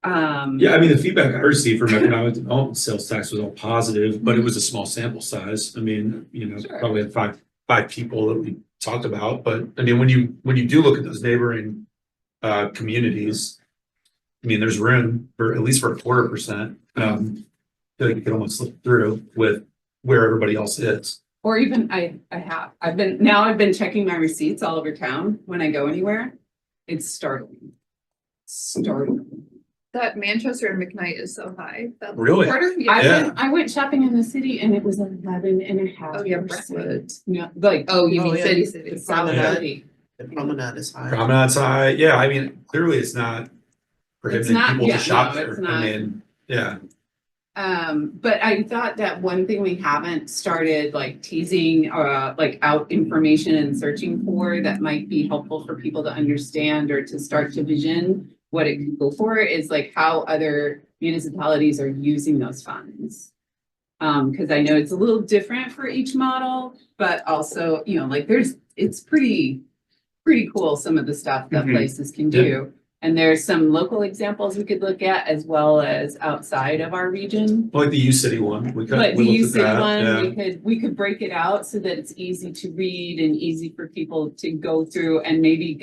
Yeah, I mean, the feedback I received from economic development sales tax was all positive, but it was a small sample size. I mean, Sure. probably had five people that we talked about, but I mean, when you do look at those neighboring communities, I mean, there's room for at least for a 0.25%. That you could almost slip through with where everybody else is. Or even I've been checking my receipts all over town when I go anywhere. It's startling. Startling. That Manchester and McKnight is so high. That Really? quarter, I yeah. went, I went shopping in the city and it was 11.5%. Oh, yeah, Brentwood. Yeah, like. Oh, you Oh, mean yeah. city. The South Yeah. City. The promenade is high. Promenade's high. Yeah, I mean, clearly it's not prohibiting not- people yeah, to shop no, it's there. not. I mean, yeah. But I thought that one thing we haven't started like teasing, like out information and searching for that might be helpful for people to understand or to start to vision what it could go for is like how other municipalities are using those funds. Cause I know it's a little different for each model, but also, like it's pretty cool, some of the stuff that Mhm. places can do. And there's some local examples we could look at as well as outside of our region. Like the U City one, we But the looked U at City that, one, yeah. we could break it out so that it's easy to read and easy for people to go through and maybe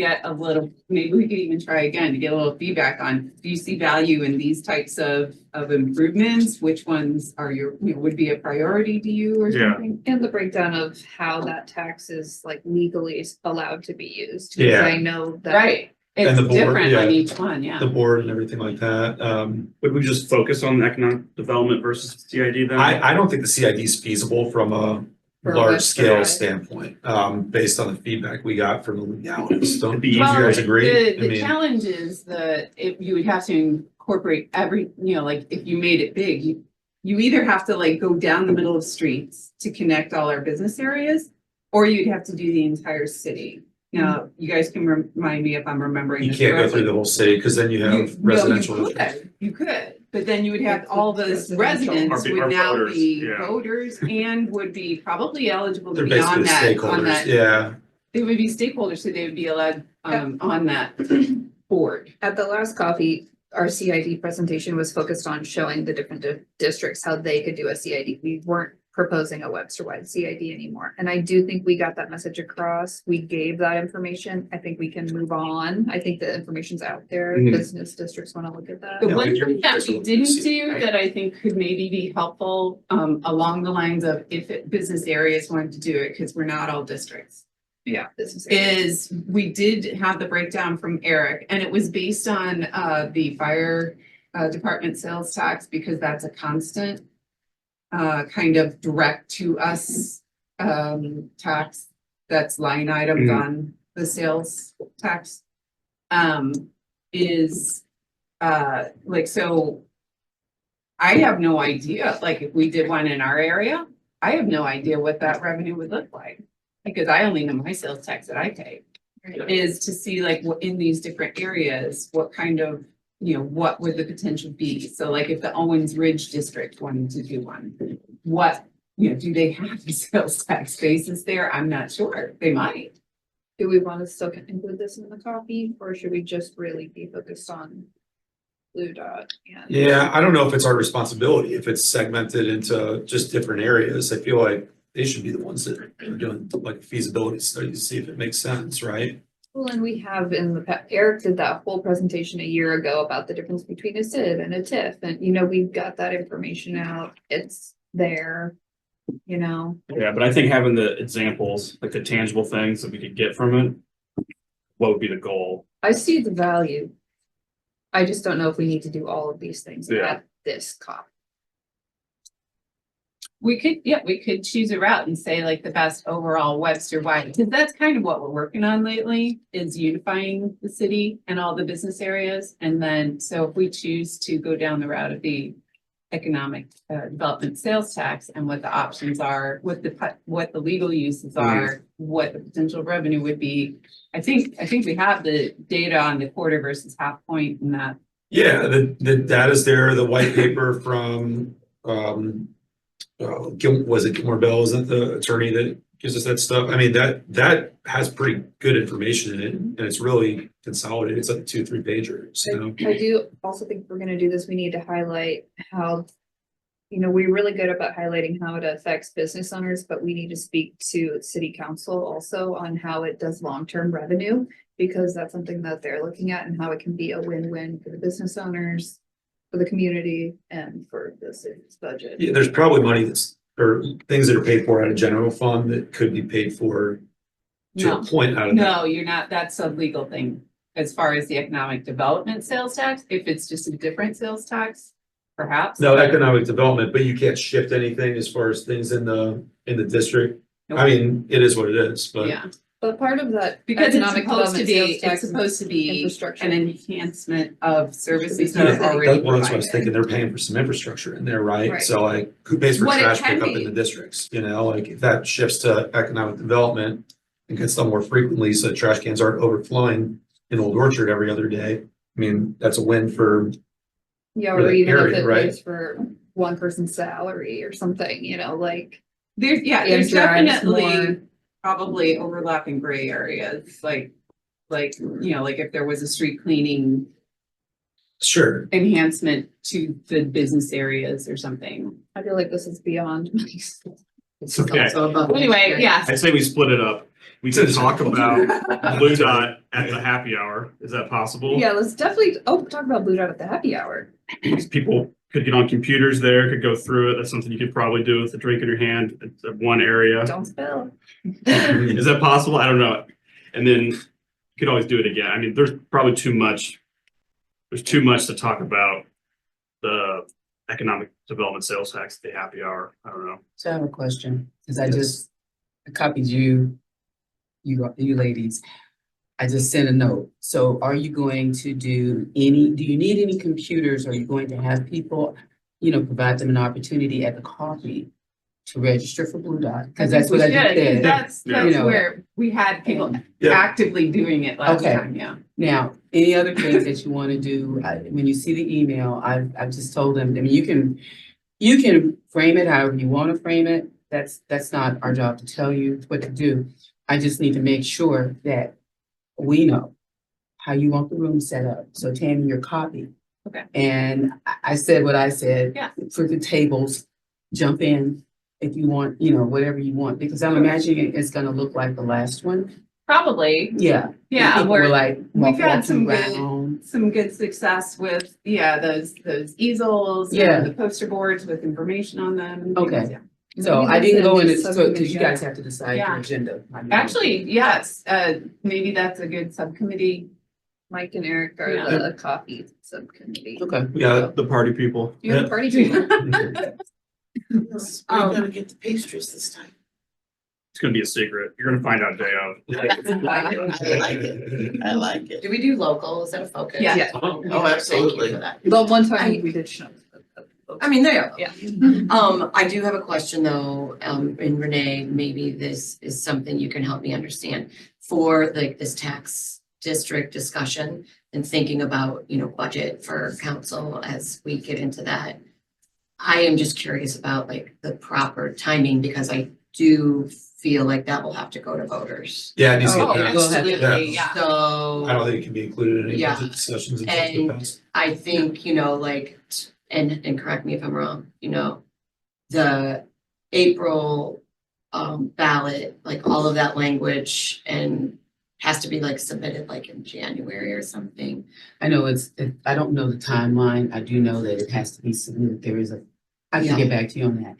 maybe we could even try again to get a little feedback on, do you see value in these types of improvements? Which ones are would be a priority to you or Yeah. something? And the breakdown of how that tax is like legally allowed to be used. 'Cause Yeah. I know that. Right, And it's the board, different on yeah. each one, yeah. The board and everything like that. Would we just focus on economic development versus CID then? I don't think the CID is feasible from a For a large West scale Side. standpoint, based on the feedback we got from the legalities. Don't It'd be you easier guys to- agree? The challenge is that if you would have to incorporate like if you made it big, you either have to like go down the middle of streets to connect all our business areas, or you'd have to do the entire city. Now, you guys can remind me if I'm remembering You this can't go correctly. through the whole city because then you have residential. You could, but then you would have all those Residential. residents Our would now voters, be yeah. voters and would be probably eligible to They're be on basically that, on stakeholders, that. yeah. They would be stakeholders, so they would be allowed, on that board. At the last coffee, our CID presentation was focused on showing the different districts, how they could do a CID. We weren't proposing a Webster-wide CID anymore. And I do think we got that message across. We gave that information. I think we can move on. I think the information's out there. Mhm. Business districts want to look at that. The Yeah, one we do- thing that we didn't do right? that I think could maybe be helpful, along the lines of business areas wanted to do it, because we're not all districts. Yeah. Business areas. Is we did have the breakdown from Eric, and it was based on the fire department sales tax, because that's a constant kind of direct to us tax that's line items Mhm. on the sales tax. Is like, so I have no idea, like if we did one in our area, I have no idea what that revenue would look like. Because I only know my sales tax that I pay, is to see like what in these different areas, what kind of, what would the potential be? So like if the Owens Ridge district wanted to do one, what, do they have a sales tax basis there? I'm not sure. They might. Do we want to still include this in the copy, or should we just really be focused on Blue Dot? And Yeah, I don't know if it's our responsibility, if it's segmented into just different areas. I feel like they should be the ones that are doing like feasibility studies to see if it makes sense, right? Well, and we have in the past, Eric did that whole presentation a year ago about the difference between a SID and a TIF, and we've got that information out. It's there, Yeah, but I think having the examples, like the tangible things that we could get from it, what would be the goal? I see the value. I just don't know if we need to do all of these things Yeah. at this COP. We could choose a route and say like the best overall Webster wide, because that's kind of what we're working on lately, is unifying the city and all the business areas. And then, so if we choose to go down the route of the economic development sales tax and what the options are, what the legal uses are, what the potential revenue would be. I think we have the data on the quarter versus half point and that. Yeah, the data's there, the white paper from, was it Gilmore Bell, isn't the attorney that gives us that stuff? I mean, that has pretty good information in it, and it's really consolidated. It's like a 2-3 pager, so. I do also think if we're gonna do this, we need to highlight how, we're really good about highlighting how it affects business owners, but we need to speak to city council also on how it does long-term revenue, because that's something that they're looking at and how it can be a win-win for the business owners, for the community, and for the city's budget. Yeah, there's probably money or things that are paid for out of general fund that could be paid for to No. a point out of. No, you're not, that's a legal thing. As far as the economic development sales tax, if it's just a different sales tax, perhaps. No, economic development, but you can't shift anything as far as things in the district. I mean, it is what it is, but. Yeah, But part of that because it's economic supposed to development be, sales it's tax is supposed to be infrastructure. an enhancement of services Yeah, that are already well, that's what I was provided. thinking. They're paying for some infrastructure in there, right? Right. So like, who pays for What it trash can pickup in be. the districts? Like if that shifts to economic development and gets done more frequently, so trash cans aren't overflowing in Old Orchard every other day. I mean, that's a win for, Yeah, for or the even if area, it right? pays for one person's salary or something, like. There's It drives definitely more. probably overlapping gray areas, like, like if there was a street cleaning sure. enhancement to the business areas or something. I feel like this is beyond. It's okay. Anyway, yeah. I'd say we split it up. We can talk about Blue Dot at the happy hour. Is that possible? Yeah, let's definitely, talk about Blue Dot at the happy hour. Because people could get on computers there, could go through it. That's something you could probably do with a drink in your hand at one area. Don't spill. Is that possible? I don't know. And then you could always do it again. I mean, there's probably too much. There's too much to talk about the economic development sales tax at the happy hour. I don't know. So I have a question, because Yes. I copied you ladies. I just sent a note. So are you going to do you need any computers? Are you going to have people, provide them an opportunity at the coffee to register for Blue Dot? Because that's what I just said. That's Yeah. where we had people Yeah. actively doing it last Okay. time, yeah. Now, any other things that you want to do, when you see the email, I've just told them, I mean, you can frame it however you want to frame it. That's not our job to tell you what to do. I just need to make sure that we know how you want the room set up. So Tammy, your copy. Okay. And I said what I said. Yeah. For the tables, jump in if you want, whatever you want, because I'm imagining it's gonna look like the last one. Probably, Yeah. yeah, People we're were like we've had some walking good- around. some good success with, those easels. and Yeah. The poster boards with information on them. Okay. Yeah. So Maybe I that's didn't a go new into, because subcommittee, you guys have to decide your Yeah. agenda. Actually, yes, maybe that's a good subcommittee. Mike and Eric are Yeah. the coffee subcommittee. Okay. Yeah, the party people. You're the party people. We're gonna get the pastries this time. It's gonna be a secret. You're gonna find out day of. I like it. Do we do local? Is that a focus? Yeah. Oh, Thank you absolutely. for that. But one time we did show. I mean, there you Yeah. go. I do have a question though, and Renee, maybe this is something you can help me understand. For like this tax district discussion and thinking about, budget for council as we get into that. I am just curious about like the proper timing because I do feel like that will have to go to voters. Yeah, it needs to Oh, get passed. absolutely, yeah. So. I don't think it can be included in any Yeah. budget discussions. until And- it's passed. I think, and correct me if I'm wrong, the April ballot, like all of that language and has to be like submitted like in January or something. I know I don't know the timeline. I do know that it has to be submitted. I Yeah. can get back to you on that.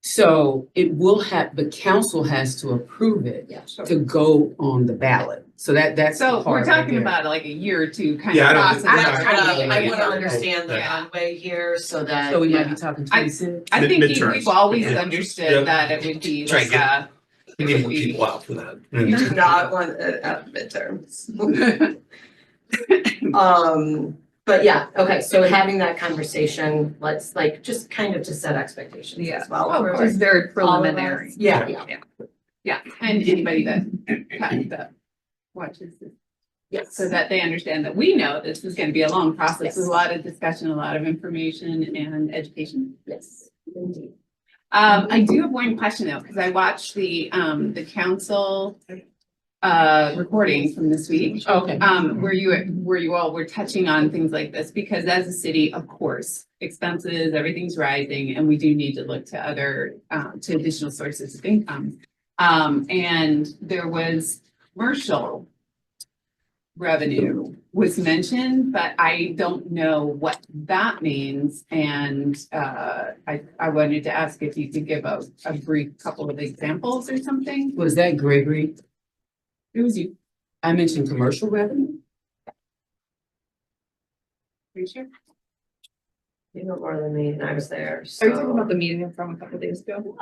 So it will have, the council has to approve it Yeah. to go on the ballot. So that's the So we're part right talking there. about like a year or two kind Yeah, I of don't- process. That's Yeah. kind of, I Yeah. want to understand the Yeah. runway here so that. So we might yeah. be talking I- 26. I think Midterms. we've always Yeah. understood Yeah. that it would be Try and like We need more people out for that. You do not want it at midterms. But yeah, okay, so having that conversation, let's like, just kind of to set expectations Yeah. as well. Oh, for of course. It's very all of us. preliminary. Yeah. Yeah, and anybody that watches this, Yes. so that they understand that we know this is gonna be a long process, with a lot of discussion, a lot of information and education. Yes, indeed. I do have one question though, because I watched the council recording from this week. Okay. Where you all were touching on things like this, because as a city, of course, expenses, everything's rising, and we do need to look to other, to additional sources of income. And there was commercial revenue was mentioned, but I don't know what that means. And, I wanted to ask if you could give a brief couple of examples or something. Was that Gregory? It was you, I mentioned commercial revenue. are you sure? You know more than me, and I was there, Are you talking so. about the meeting from a couple of days ago?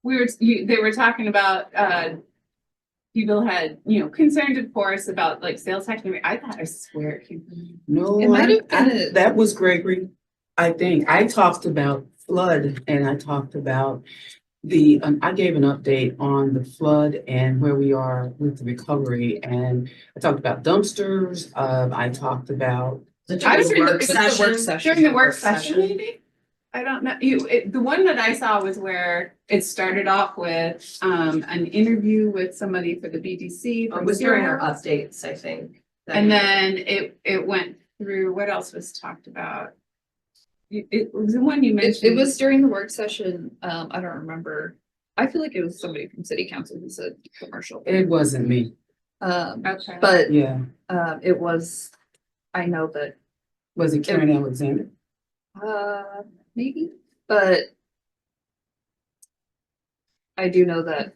They were talking about, people had, concerns, of course, about like sales tax. I swear it came from you. No, It might have been that was Gregory. I think I talked about flood and I talked about I gave an update on the flood and where we are with the recovery. And I talked about dumpsters. I talked about, I was During the work session. During the work session, maybe? I don't know. The one that I saw was where it started off with, an interview with somebody for the BDC. It from was during our Zero. updates, I think. And then it went through, what else was talked about? It was the one you It mentioned. was during the work session. I don't remember. I feel like it was somebody from city council who said commercial. it wasn't me. Okay. But Yeah. it was, I know that, Was it Karen Alexander? maybe, but I do know that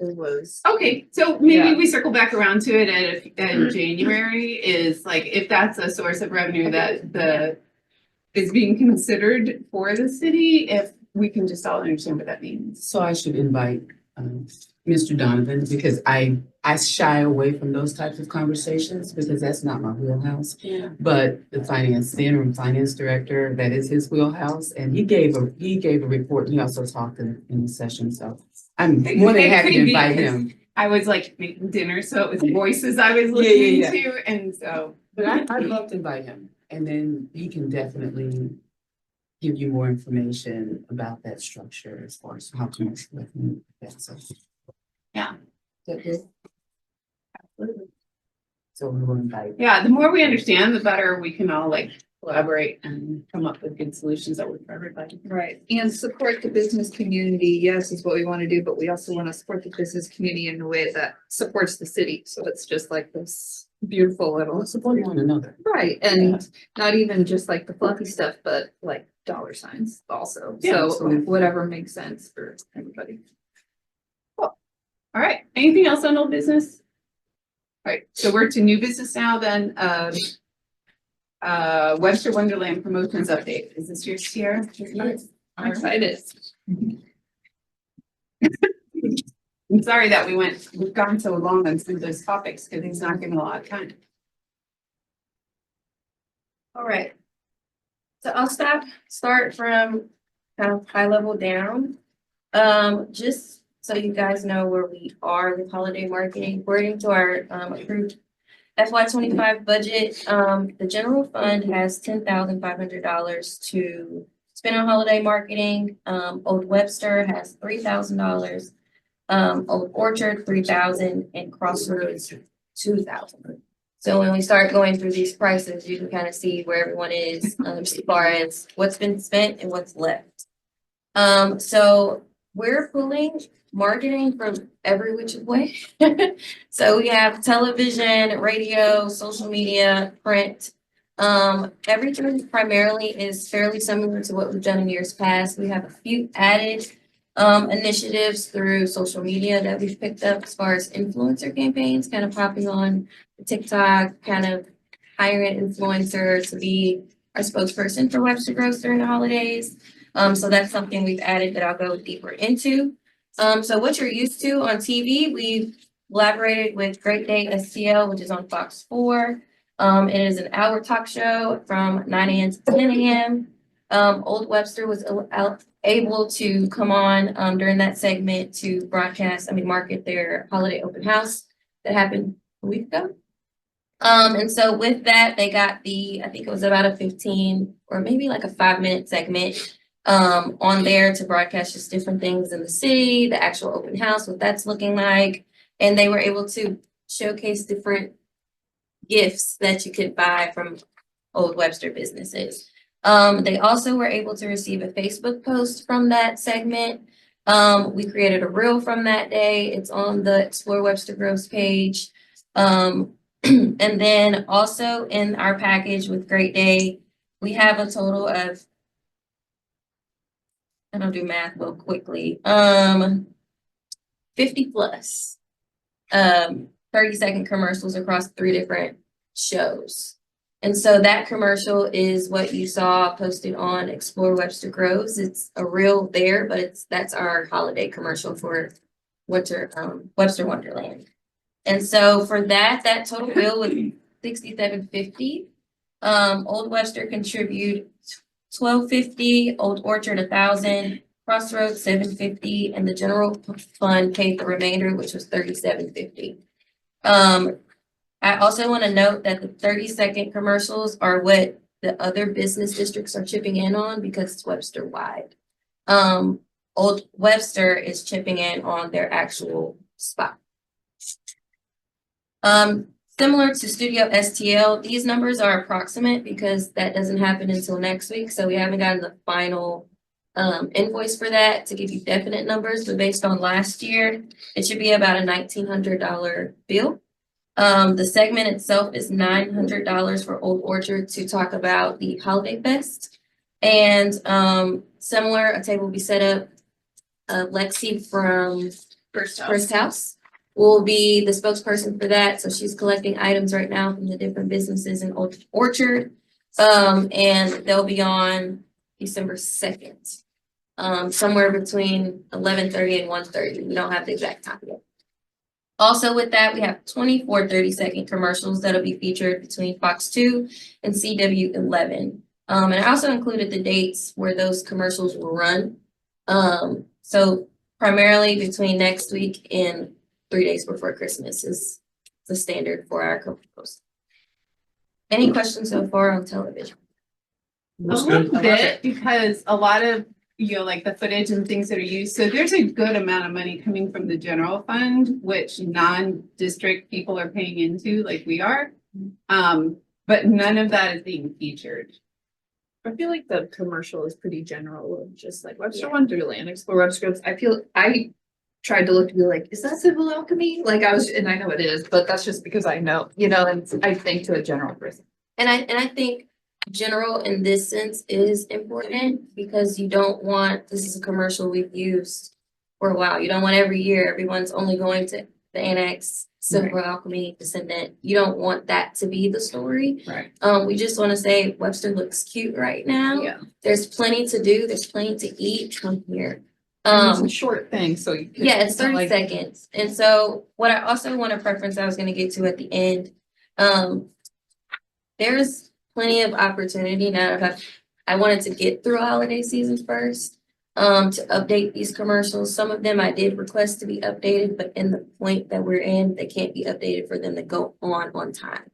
it was. Okay, so maybe Yeah. we circle back around to it in January, is like, if that's a source of revenue that is being considered for the city, if we can just all understand what that means. So I should invite Mr. Donovan, because I shy away from those types of conversations because that's not my wheelhouse. Yeah. But the interim finance director, that is his wheelhouse, and he gave a report. He also talked in the session, so I'm more than It happy could to be, invite 'cause him. I was like making dinner, so it was voices I was Yeah, listening yeah. to, and so. But I'd love to invite him, and then he can definitely give you more information about that structure as far as how commercial revenue affects us. Yeah. So we will invite. Yeah, the more we understand, the better we can all like collaborate and come up with good solutions that work for everybody. Right, and support the business community, yes, is what we want to do, but we also want to support the business community in a way that supports the city, so it's just like this beautiful little. Support one another. Right, and not even just like the fluffy stuff, but like dollar signs also, Yeah, so absolutely. whatever makes sense for everybody. All right, anything else on old business? All right, so we're to new business now then. Webster Wonderland promotions update. Is this yours, Sierra? I'm excited. I'm sorry that we've gone so long on some of those topics because he's not giving a lot of time. All right. So I'll start from kind of high level down. Just so you guys know where we are with holiday marketing, according to our approved FY 25 budget, the general fund has $10,500 to spend on holiday marketing. Old Webster has $3,000. Old Orchard, $3,000, and Crossroads, $2,000. So when we start going through these prices, you can kind of see where everyone is, as far as what's been spent and what's left. So we're pulling marketing from every which way. So we have television, radio, social media, print. Everything primarily is fairly similar to what we've done in years past. We have a few added initiatives through social media that we've picked up as far as influencer campaigns, kind of popping on TikTok, kind of hiring an influencer to be our spokesperson for Webster Gross during the holidays. So that's something we've added that I'll go deeper into. So what you're used to on TV, we've collaborated with Great Day STL, which is on Fox 4. It is an hour talk show from 9 a.m. to 10 a.m. Old Webster was able to come on during that segment to market their holiday open house that happened a week ago. And so with that, they got I think it was about a 15 or maybe like a 5-minute segment on there to broadcast just different things in the city, the actual open house, what that's looking like. And they were able to showcase different gifts that you could buy from Old Webster businesses. They also were able to receive a Facebook post from that segment. We created a reel from that day. It's on the Explore Webster Groves page. And then also in our package with Great Day, we have a total of, I don't do math real quickly, 50 plus 30-second commercials across 3 different shows. And so that commercial is what you saw posted on Explore Webster Groves. It's a reel there, but that's our holiday commercial for Webster Wonderland. And so for that total bill was $67.50. Old Webster contributed $12.50, Old Orchard $1,000, Crossroads $7.50, and the general fund paid the remainder, which was $37.50. I also want to note that the 30-second commercials are what the other business districts are chipping in on because it's Webster wide. Old Webster is chipping in on their actual spot. Similar to Studio STL, these numbers are approximate because that doesn't happen until next week. So we haven't gotten the final invoice for that to give you definite numbers, but based on last year, it should be about a $1,900 bill. The segment itself is $900 for Old Orchard to talk about the Holiday Fest. And similar, a table will be set up. Lexi from First House will be the spokesperson for that. So she's collecting items right now from the different businesses in Old Orchard. And they'll be on December 2nd, somewhere between 11:30 and 1:30. We don't have the exact time yet. Also with that, we have 24 30-second commercials that'll be featured between Fox 2 and CW11. And I also included the dates where those commercials will run. So primarily between next week and 3 days before Christmas is the standard for our commercials. Any questions so far on television? A little bit, because a lot of, like the footage and things that are used, so there's a good amount of money coming from the general fund, which non-district people are paying into like we are. But none of that is being featured. I feel like the commercial is pretty general of just like Webster Wonderland, Explore Webster Groves. I tried to look to be like, is that Civil Alchemy? Like and I know it is, but that's just because I know, and I think to a general person. And I think general in this sense is important because you don't want, this is a commercial we've used for a while. You don't want every year, everyone's only going to the Annex, Civil Alchemy, Descendant. You don't want that to be the story. Right. We just want to say Webster looks cute right now. Yeah. There's plenty to do. There's plenty to eat. Come here. It's a short thing, so you can, Yeah, it's 30 seconds. And so what I also want to preference, I was going to get to at the end. There's plenty of opportunity now. I wanted to get through holiday season first, to update these commercials. Some of them I did request to be updated, but in the point that we're in, they can't be updated for them to go on time.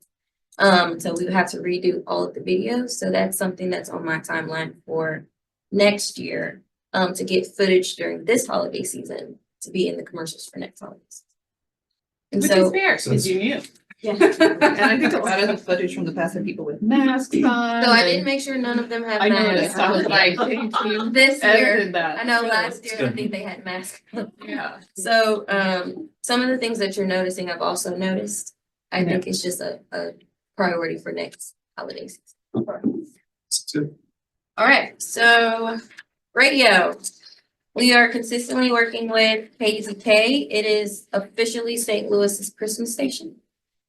So we would have to redo all of the videos. So that's something that's on my timeline for next year, to get footage during this holiday season to be in the commercials for next holiday season. And Which so, is fair, because you knew. And I think a lot of the footage from the past had people with masks on. so I did make sure none of them have I masks. noticed, I was like, thank you. This year, Edited that. I know last year, I think they had masks. Yeah. So, some of the things that you're noticing, I've also noticed. I think it's just a priority for next holiday season. All right, so radio. We are consistently working with KZK. It is officially St. Louis's Christmas station.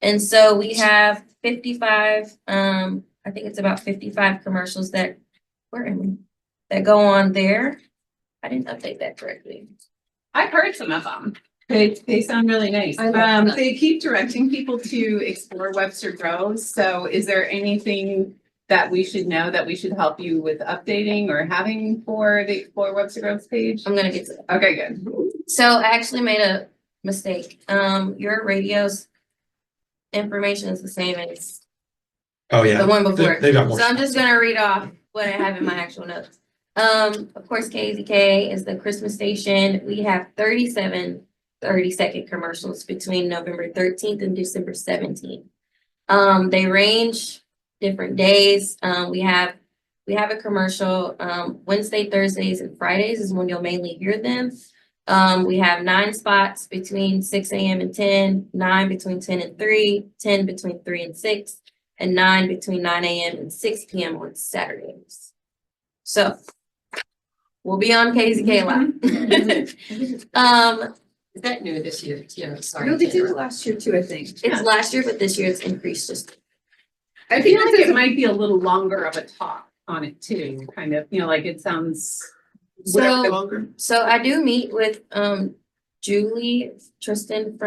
And so we have 55, I think it's about 55 commercials that go on there. I didn't update that correctly. I've heard some of them. They sound really nice. I love that. They keep directing people to explore Webster Groves. So is there anything that we should know that we should help you with updating or having for the Explore Webster Groves page? I'm gonna get to that. Okay, good. So I actually made a mistake. Your radio's information is the same as Oh, yeah. the one before. They got more. So I'm just gonna read off what I have in my actual notes. Of course, KZK is the Christmas station. We have 37 30-second commercials between November 13th and December 17th. They range different days. We have a commercial, Wednesday, Thursdays, and Fridays is when you'll mainly hear them. We have 9 spots between 6 a.m. and 10, 9 between 10 and 3, 10 between 3 and 6, and 9 between 9 a.m. and 6 p.m. on Saturdays. So we'll be on KZK a lot. Is that new this year? Yeah, sorry. No, they did it last year too, I think. It's last year, but this year it's increased just. I feel like it might be a little longer of a talk on it too, kind of, like it sounds. So, Longer? so I do meet with Julie Tristan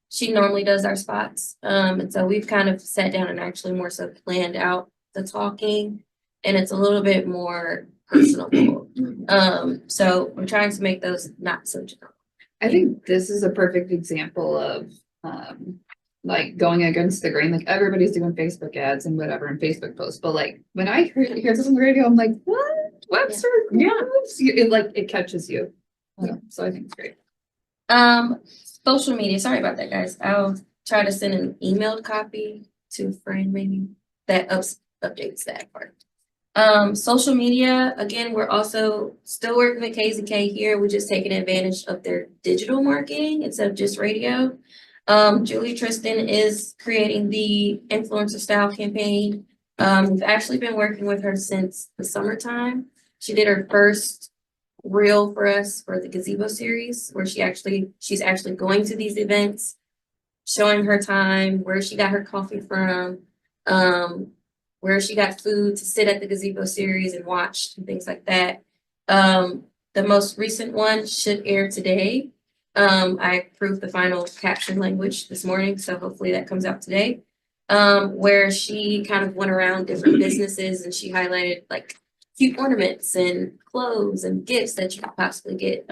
she normally does our spots. And so we've kind of sat down and actually more so planned out the talking, and it's a little bit more personable. So we're trying to make those not so general. I think this is a perfect example of like going against the grain. Like everybody's doing Facebook ads and whatever and Facebook posts, but like when I hear this on the radio, I'm like, what? Webster? Yeah. Groves? It catches you. So I think it's great. Social media. Sorry about that, guys. I'll try to send an emailed copy to a friend maybe that updates that part. Social media, again, we're also still working with KZK here. We're just taking advantage of their digital marketing instead of just radio. Julie Tristan is creating the influencer style campaign. We've actually been working with her since the summertime. She did her first reel for us for the gazebo series, where she's actually going to these events, showing her time, where she got her coffee from, where she got food to sit at the gazebo series and watch and things like that. The most recent one should air today. I approved the final caption language this morning, so hopefully that comes out today. Where she kind of went around different businesses and she highlighted like cute ornaments and clothes and gifts that you could possibly get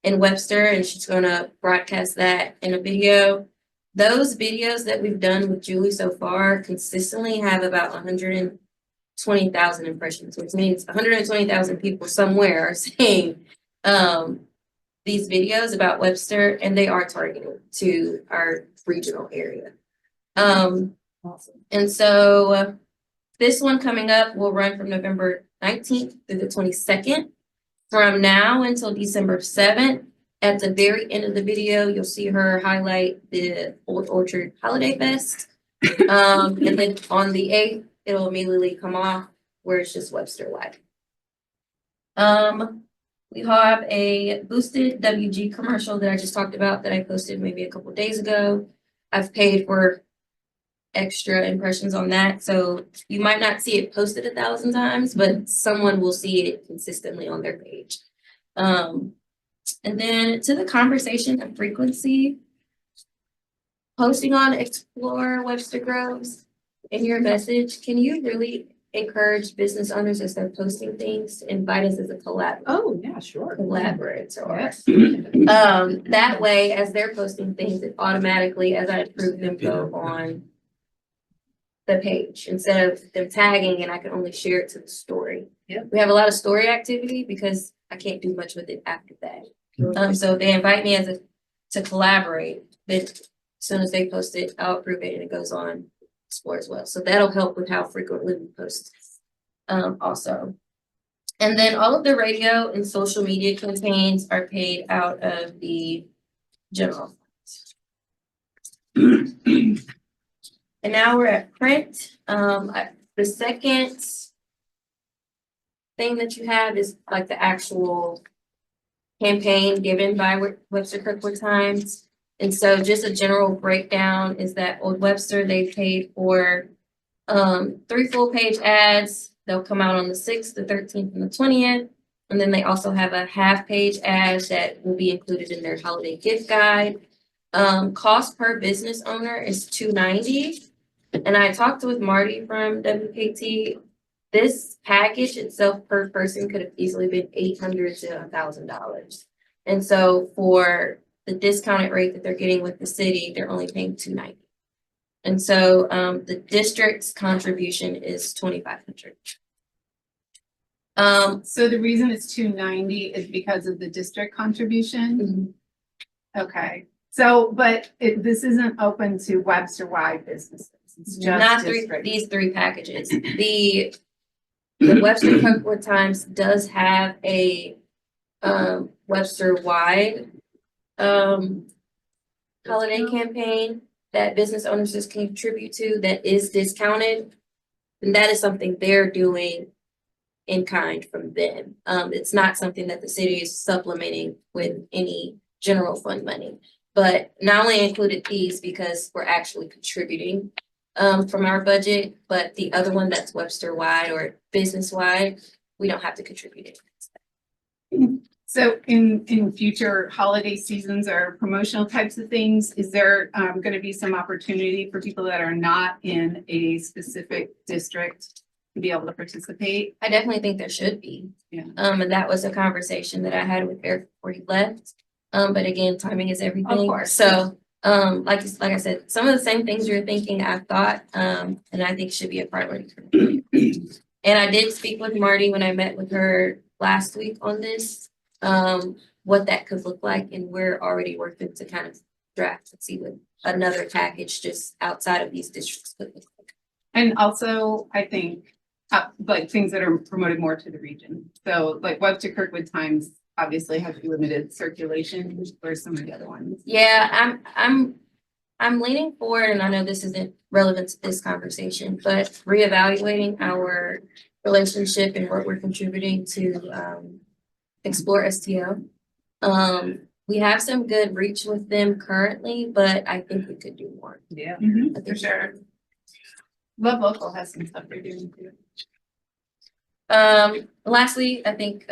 in Webster, and she's gonna broadcast that in a video. Those videos that we've done with Julie so far consistently have about 120,000 impressions, which means 120,000 people somewhere are saying these videos about Webster, and they are targeted to our regional area. Awesome. And so this one coming up will run from November 19th through the 22nd. From now until December 7th, at the very end of the video, you'll see her highlight the Old Orchard Holiday Fest. And then on the 8th, it'll immediately come off where it's just Webster Live. We have a boosted WG commercial that I just talked about that I posted maybe a couple of days ago. I've paid for extra impressions on that, so you might not see it posted 1,000 times, but someone will see it consistently on their page. And then to the conversation and frequency, posting on Explore Webster Groves in your message, can you really encourage business owners as they're posting things to invite us as a collaborator? Oh, yeah, sure. Collaborator. Yes. That way, as they're posting things, it automatically, as I approve them, go on the page instead of them tagging, and I can only share it to the story. Yep. We have a lot of story activity because I can't do much with it after that. So if they invite me to collaborate, then as soon as they post it, I'll approve it and it goes on Explore as well. So that'll help with how frequently we post also. And then all of the radio and social media campaigns are paid out of the general funds. And now we're at print. The second thing that you have is like the actual campaign given by Webster Kirkwood Times. And so just a general breakdown is that Old Webster, they paid for 3 full-page ads. They'll come out on the 6th, the 13th, and the 20th. And then they also have a half-page ad that will be included in their holiday gift guide. Cost per business owner is $290. And I talked with Marty from WKT. This package itself per person could have easily been $800 to $1,000. And so for the discounted rate that they're getting with the city, they're only paying $290. And so the district's contribution is $2,500. So the reason it's $290 is because of the district contribution? Okay, so, but this isn't open to Webster-wide businesses. It's just Not district. these three packages. The Webster Kirkwood Times does have a Webster-wide holiday campaign that business owners just contribute to that is discounted. And that is something they're doing in kind from them. It's not something that the city is supplementing with any general fund money. But not only included these because we're actually contributing from our budget, but the other one that's Webster-wide or business-wide, we don't have to contribute it. So in future holiday seasons or promotional types of things, is there going to be some opportunity for people that are not in a specific district to be able to participate? I definitely think there should be. Yeah. And that was a conversation that I had with Eric before he left. But again, timing is everything. Of course. So, like I said, some of the same things you're thinking, I've thought, and I think should be a priority for me. And I did speak with Marty when I met with her last week on this, what that could look like, and we're already working to kind of draft and see what another package just outside of these districts could look like. And also, I think, like things that are promoted more to the region. So like Webster Kirkwood Times obviously have limited circulation for some of the other ones. Yeah, I'm leaning forward, and I know this isn't relevant to this conversation, but reevaluating our relationship and what we're contributing to Explore STO. We have some good reach with them currently, but I think we could do more. Yeah. I think For sure. Love Local has some stuff they're doing too. Lastly, I think,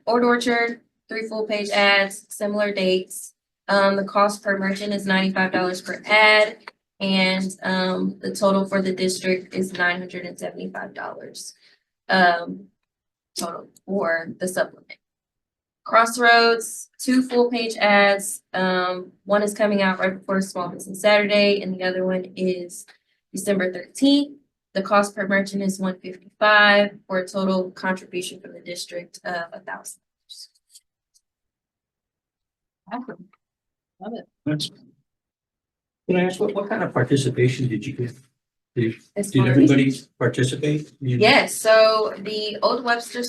Old Orchard, 3 full-page ads, similar dates. The cost per merchant is $95 per ad, and the total for the district is $975 total for the supplement. Crossroads, 2 full-page ads. One is coming out right before Small Business Saturday, and the other one is December 13th. The cost per merchant is $155 for a total contribution from the district of $1,000. Awesome. Love it. Can I ask what kind of participation did you get? As Did far as- everybody participate? Yes, so the Old Webster,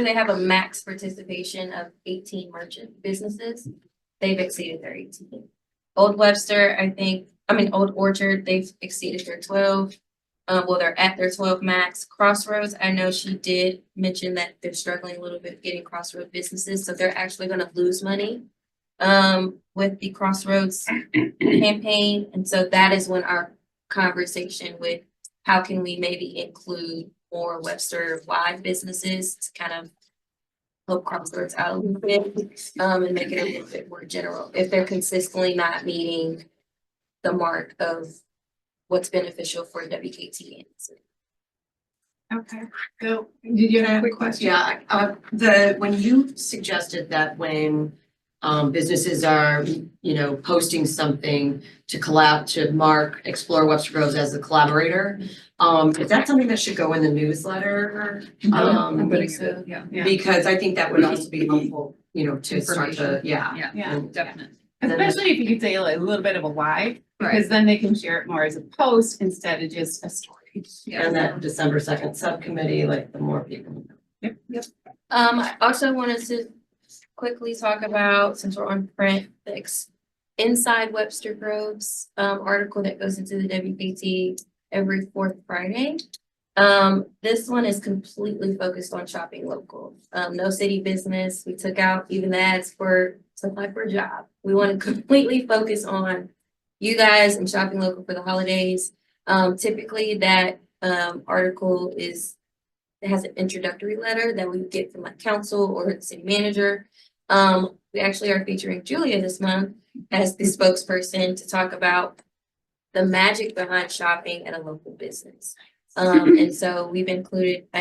they have a max participation of 18 merchant businesses. They've exceeded their 18. Old Orchard, they've exceeded their 12. They're at their 12 max. Crossroads, I know she did mention that they're struggling a little bit getting Crossroads businesses, so they're actually gonna lose money with the Crossroads campaign. And so that is when our conversation with how can we maybe include more Webster-wide businesses to kind of help Crossroads out a little bit, and make it a little bit more general, if they're consistently not meeting the mark of what's beneficial for WKT. Okay, so did you have a quick question? Yeah, when you suggested that when businesses are, posting something to mark Explore Webster Groves as a collaborator, is that something that should go in the newsletter? I'm putting it, yeah. Because I think that would also be helpful, to start to, Yeah, Yeah. definitely. Especially if you could say like a little bit of a why, because then they can share it more as a post instead of just a story. and that December 2nd subcommittee, like the more people. I also wanted to quickly talk about, since we're on print, the Inside Webster Groves article that goes into the WKT every 4th Friday. This one is completely focused on shopping local. No city business. We took out even the ads for apply for a job. We want to completely focus on you guys and shopping local for the holidays. Typically that article is that has an introductory letter that we get from like council or the city manager. We actually are featuring Julia this month as the spokesperson to talk about the magic behind shopping at a local business. And so I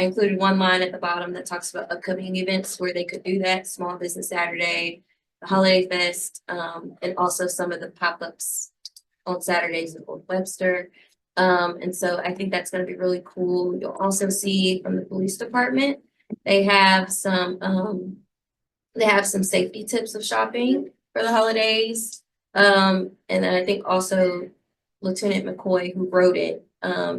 included one line at the bottom that talks about upcoming events where they could do that, Small Business Saturday, the Holiday Fest, and also some of the pop-ups on Saturdays in Old Webster. And so I think that's gonna be really cool. You'll also see from the police department, they have some safety tips of shopping for the holidays. And then I think also Lieutenant McCoy, who wrote it,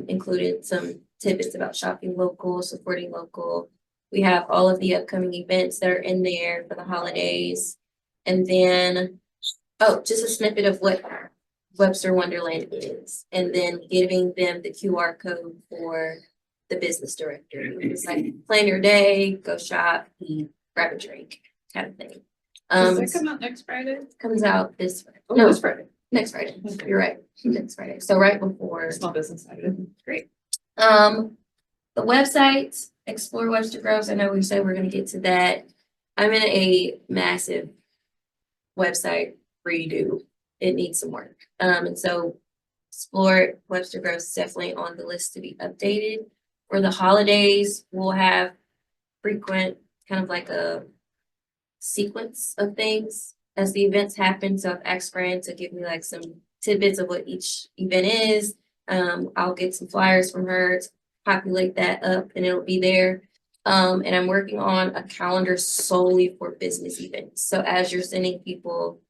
included some tidbits about shopping local, supporting local. We have all of the upcoming events that are in there for the holidays. And then, just a snippet of what Webster Wonderland is, and then giving them the QR code for the business director. It's like plan your day, go shop, eat, grab a drink, kind of thing. Does that come out next Friday? Comes out this Friday. Oh, No, this Friday. next Friday. You're right. Next Friday. So right before. Small Business Saturday. Great. The website, Explore Webster Groves. I know we said we're gonna get to that. I'm in a massive website redo. It needs some work. And so Explore Webster Groves is definitely on the list to be updated. For the holidays, we'll have frequent kind of like a sequence of things as the events happen. So I've asked Fran to give me like some tidbits of what each event is. I'll get some flyers from her to populate that up and it'll be there. And I'm working on a calendar solely for business events. So as you're sending people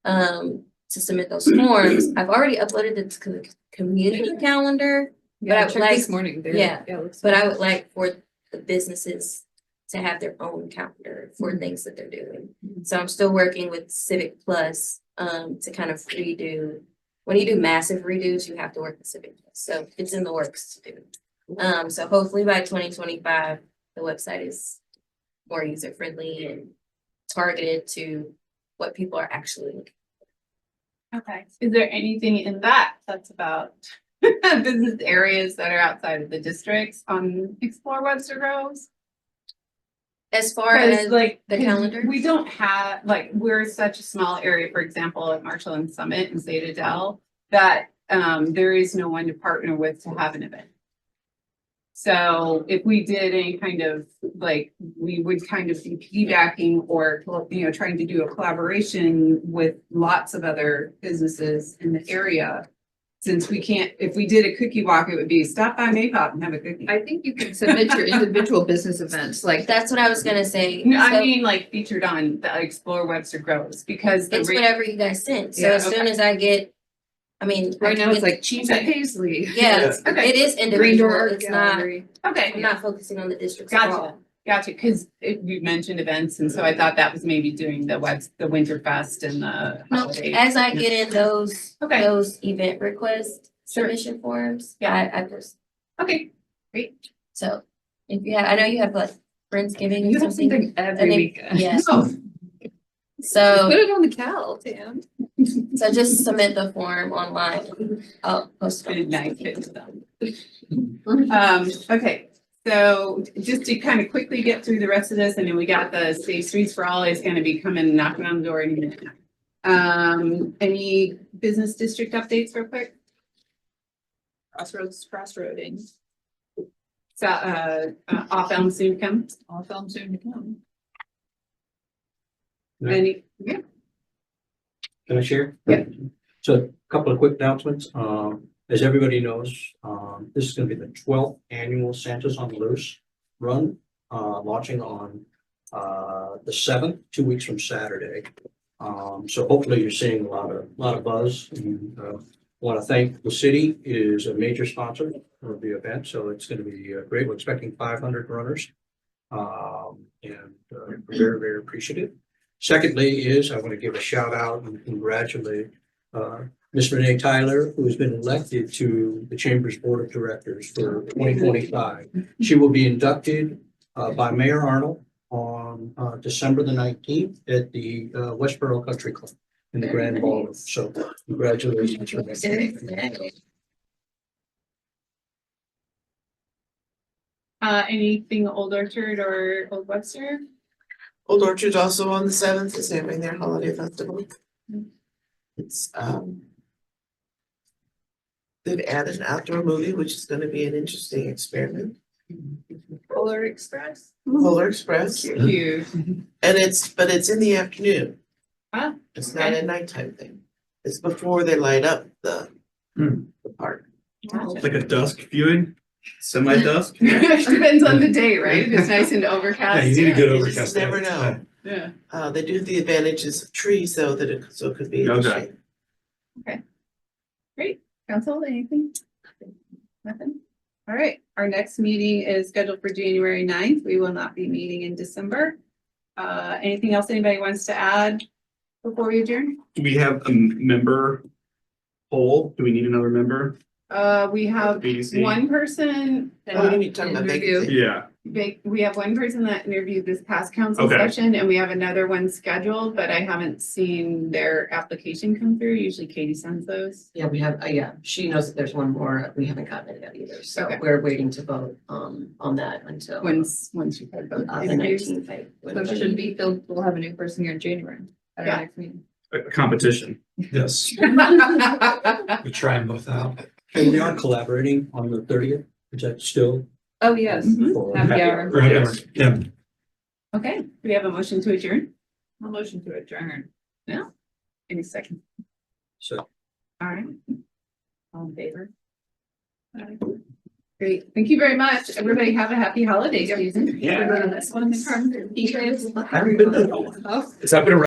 to submit those forms, I've already uploaded it to the community calendar. Yeah, I I would checked like- this morning. There. yeah, it looks But I good. would like for the businesses to have their own calendar for things that they're doing. So I'm still working with Civic Plus to kind of redo. When you do massive redos, you have to work with Civic Plus. So it's in the works to do. So hopefully by 2025, the website is more user friendly and targeted to what people are actually looking. Okay, is there anything in that that's about business areas that are outside of the districts on Explore Webster Groves? As far Because as like the 'cause calendar? we don't have, like, we're such a small area, for example, at Marshall and Summit and Zeta Del, that there is no one to partner with to have an event. So if we did any kind of, like, we would kind of be piggybacking or, you know, trying to do a collaboration with lots of other businesses in the area. Since we can't, if we did a cookie walk, it would be stop by Maypop and have a cookie. I think you can submit your individual business events, like That's what I was gonna say. No, I So mean, like, featured on the Explore Webster Groves, because the it's rate. whatever you guys send. So Yeah, as soon okay. as I get, I mean. I right now can it's get- like cheese at Paisley. Yeah, Okay. it is Green individual. Door It's not, Gallery. Okay, I'm not focusing on the districts at gotcha, all. gotcha, because you mentioned events, and so I thought that was maybe doing the Winter Fest and the No, holiday. as I get in those Okay. event request submission forms, Yeah. I just, Okay, great. so if you have, I know you have like Friendsgiving You or have something. something every they- weekend. yeah. Oh, So, Put it on the cal, Tam. so just submit the form online. I'll post it. good night, fit to them. Okay, so just to kind of quickly get through the rest of this, and then we got the Safe Streets for All is gonna be coming, knocking on the door in a minute. Any business district updates real quick? Crossroading, So, off Elm soon to come. all film soon to come. Yeah. Any, yeah, Can I share? Yeah. So a couple of quick announcements. As everybody knows, this is gonna be the 12th annual Santa's on the Loose run, launching on the 7th, 2 weeks from Saturday. So hopefully you're seeing a lot of buzz. And want to thank the city is a major sponsor of the event, so it's going to be great. We're expecting 500 runners. And we're very, very appreciative. Secondly is I want to give a shout out and congratulate Ms. Renee Tyler, who has been elected to the Chamber's Board of Directors for 2025. She will be inducted by Mayor Arnold on December the 19th at the Westboro Country Club in the Grand Ballroom. So congratulations. Renee. Anything Old Orchard or Old Webster? Old Orchard's also on the seventh, is having their holiday festival. It's, they've added an outdoor movie, which is gonna be an interesting experiment. Polar Express. Polar Express, Cute. and but it's in the afternoon. Ah, It's not a nighttime thing. It's before they light up the park. Like a dusk viewing, semi-dusk. Depends on the day, right? If it's nice and Yeah, overcast. you need a good You overcast. just never day. know. Yeah. They do have the advantages of trees, so that it could be in the Okay. shade. Great. Council, anything? Nothing? All right, our next meeting is scheduled for January 9th. We will not be meeting in December. Anything else anybody wants to add before we adjourn? Do we have a member poll? Do we need another member? We have BDC? one person. Oh, you need to talk about Interview. vacancy. Yeah, We have one person that interviewed this past council Okay. session, and we have another one scheduled, but I haven't seen their application come through. Usually Katie sends those. Yeah, we have, yeah, she knows that there's one more. We haven't gotten it yet either. So Okay. we're waiting to vote on that until Once you've had both the interviews. 19th. So it should be filled, we'll have a new person here in January at Yeah. our next meeting. a competition. Yes, we try them both out. And we are collaborating on the 30th, is that still? Oh, yes, for- happy hour. Right, yeah. Okay, we have a motion to adjourn. A motion to adjourn. Any second? So. All right. All in favor? Great. Thank you very much. Everybody have a happy holiday season. Yeah. We're going to this one. I haven't been to that one. Oh. Is that been a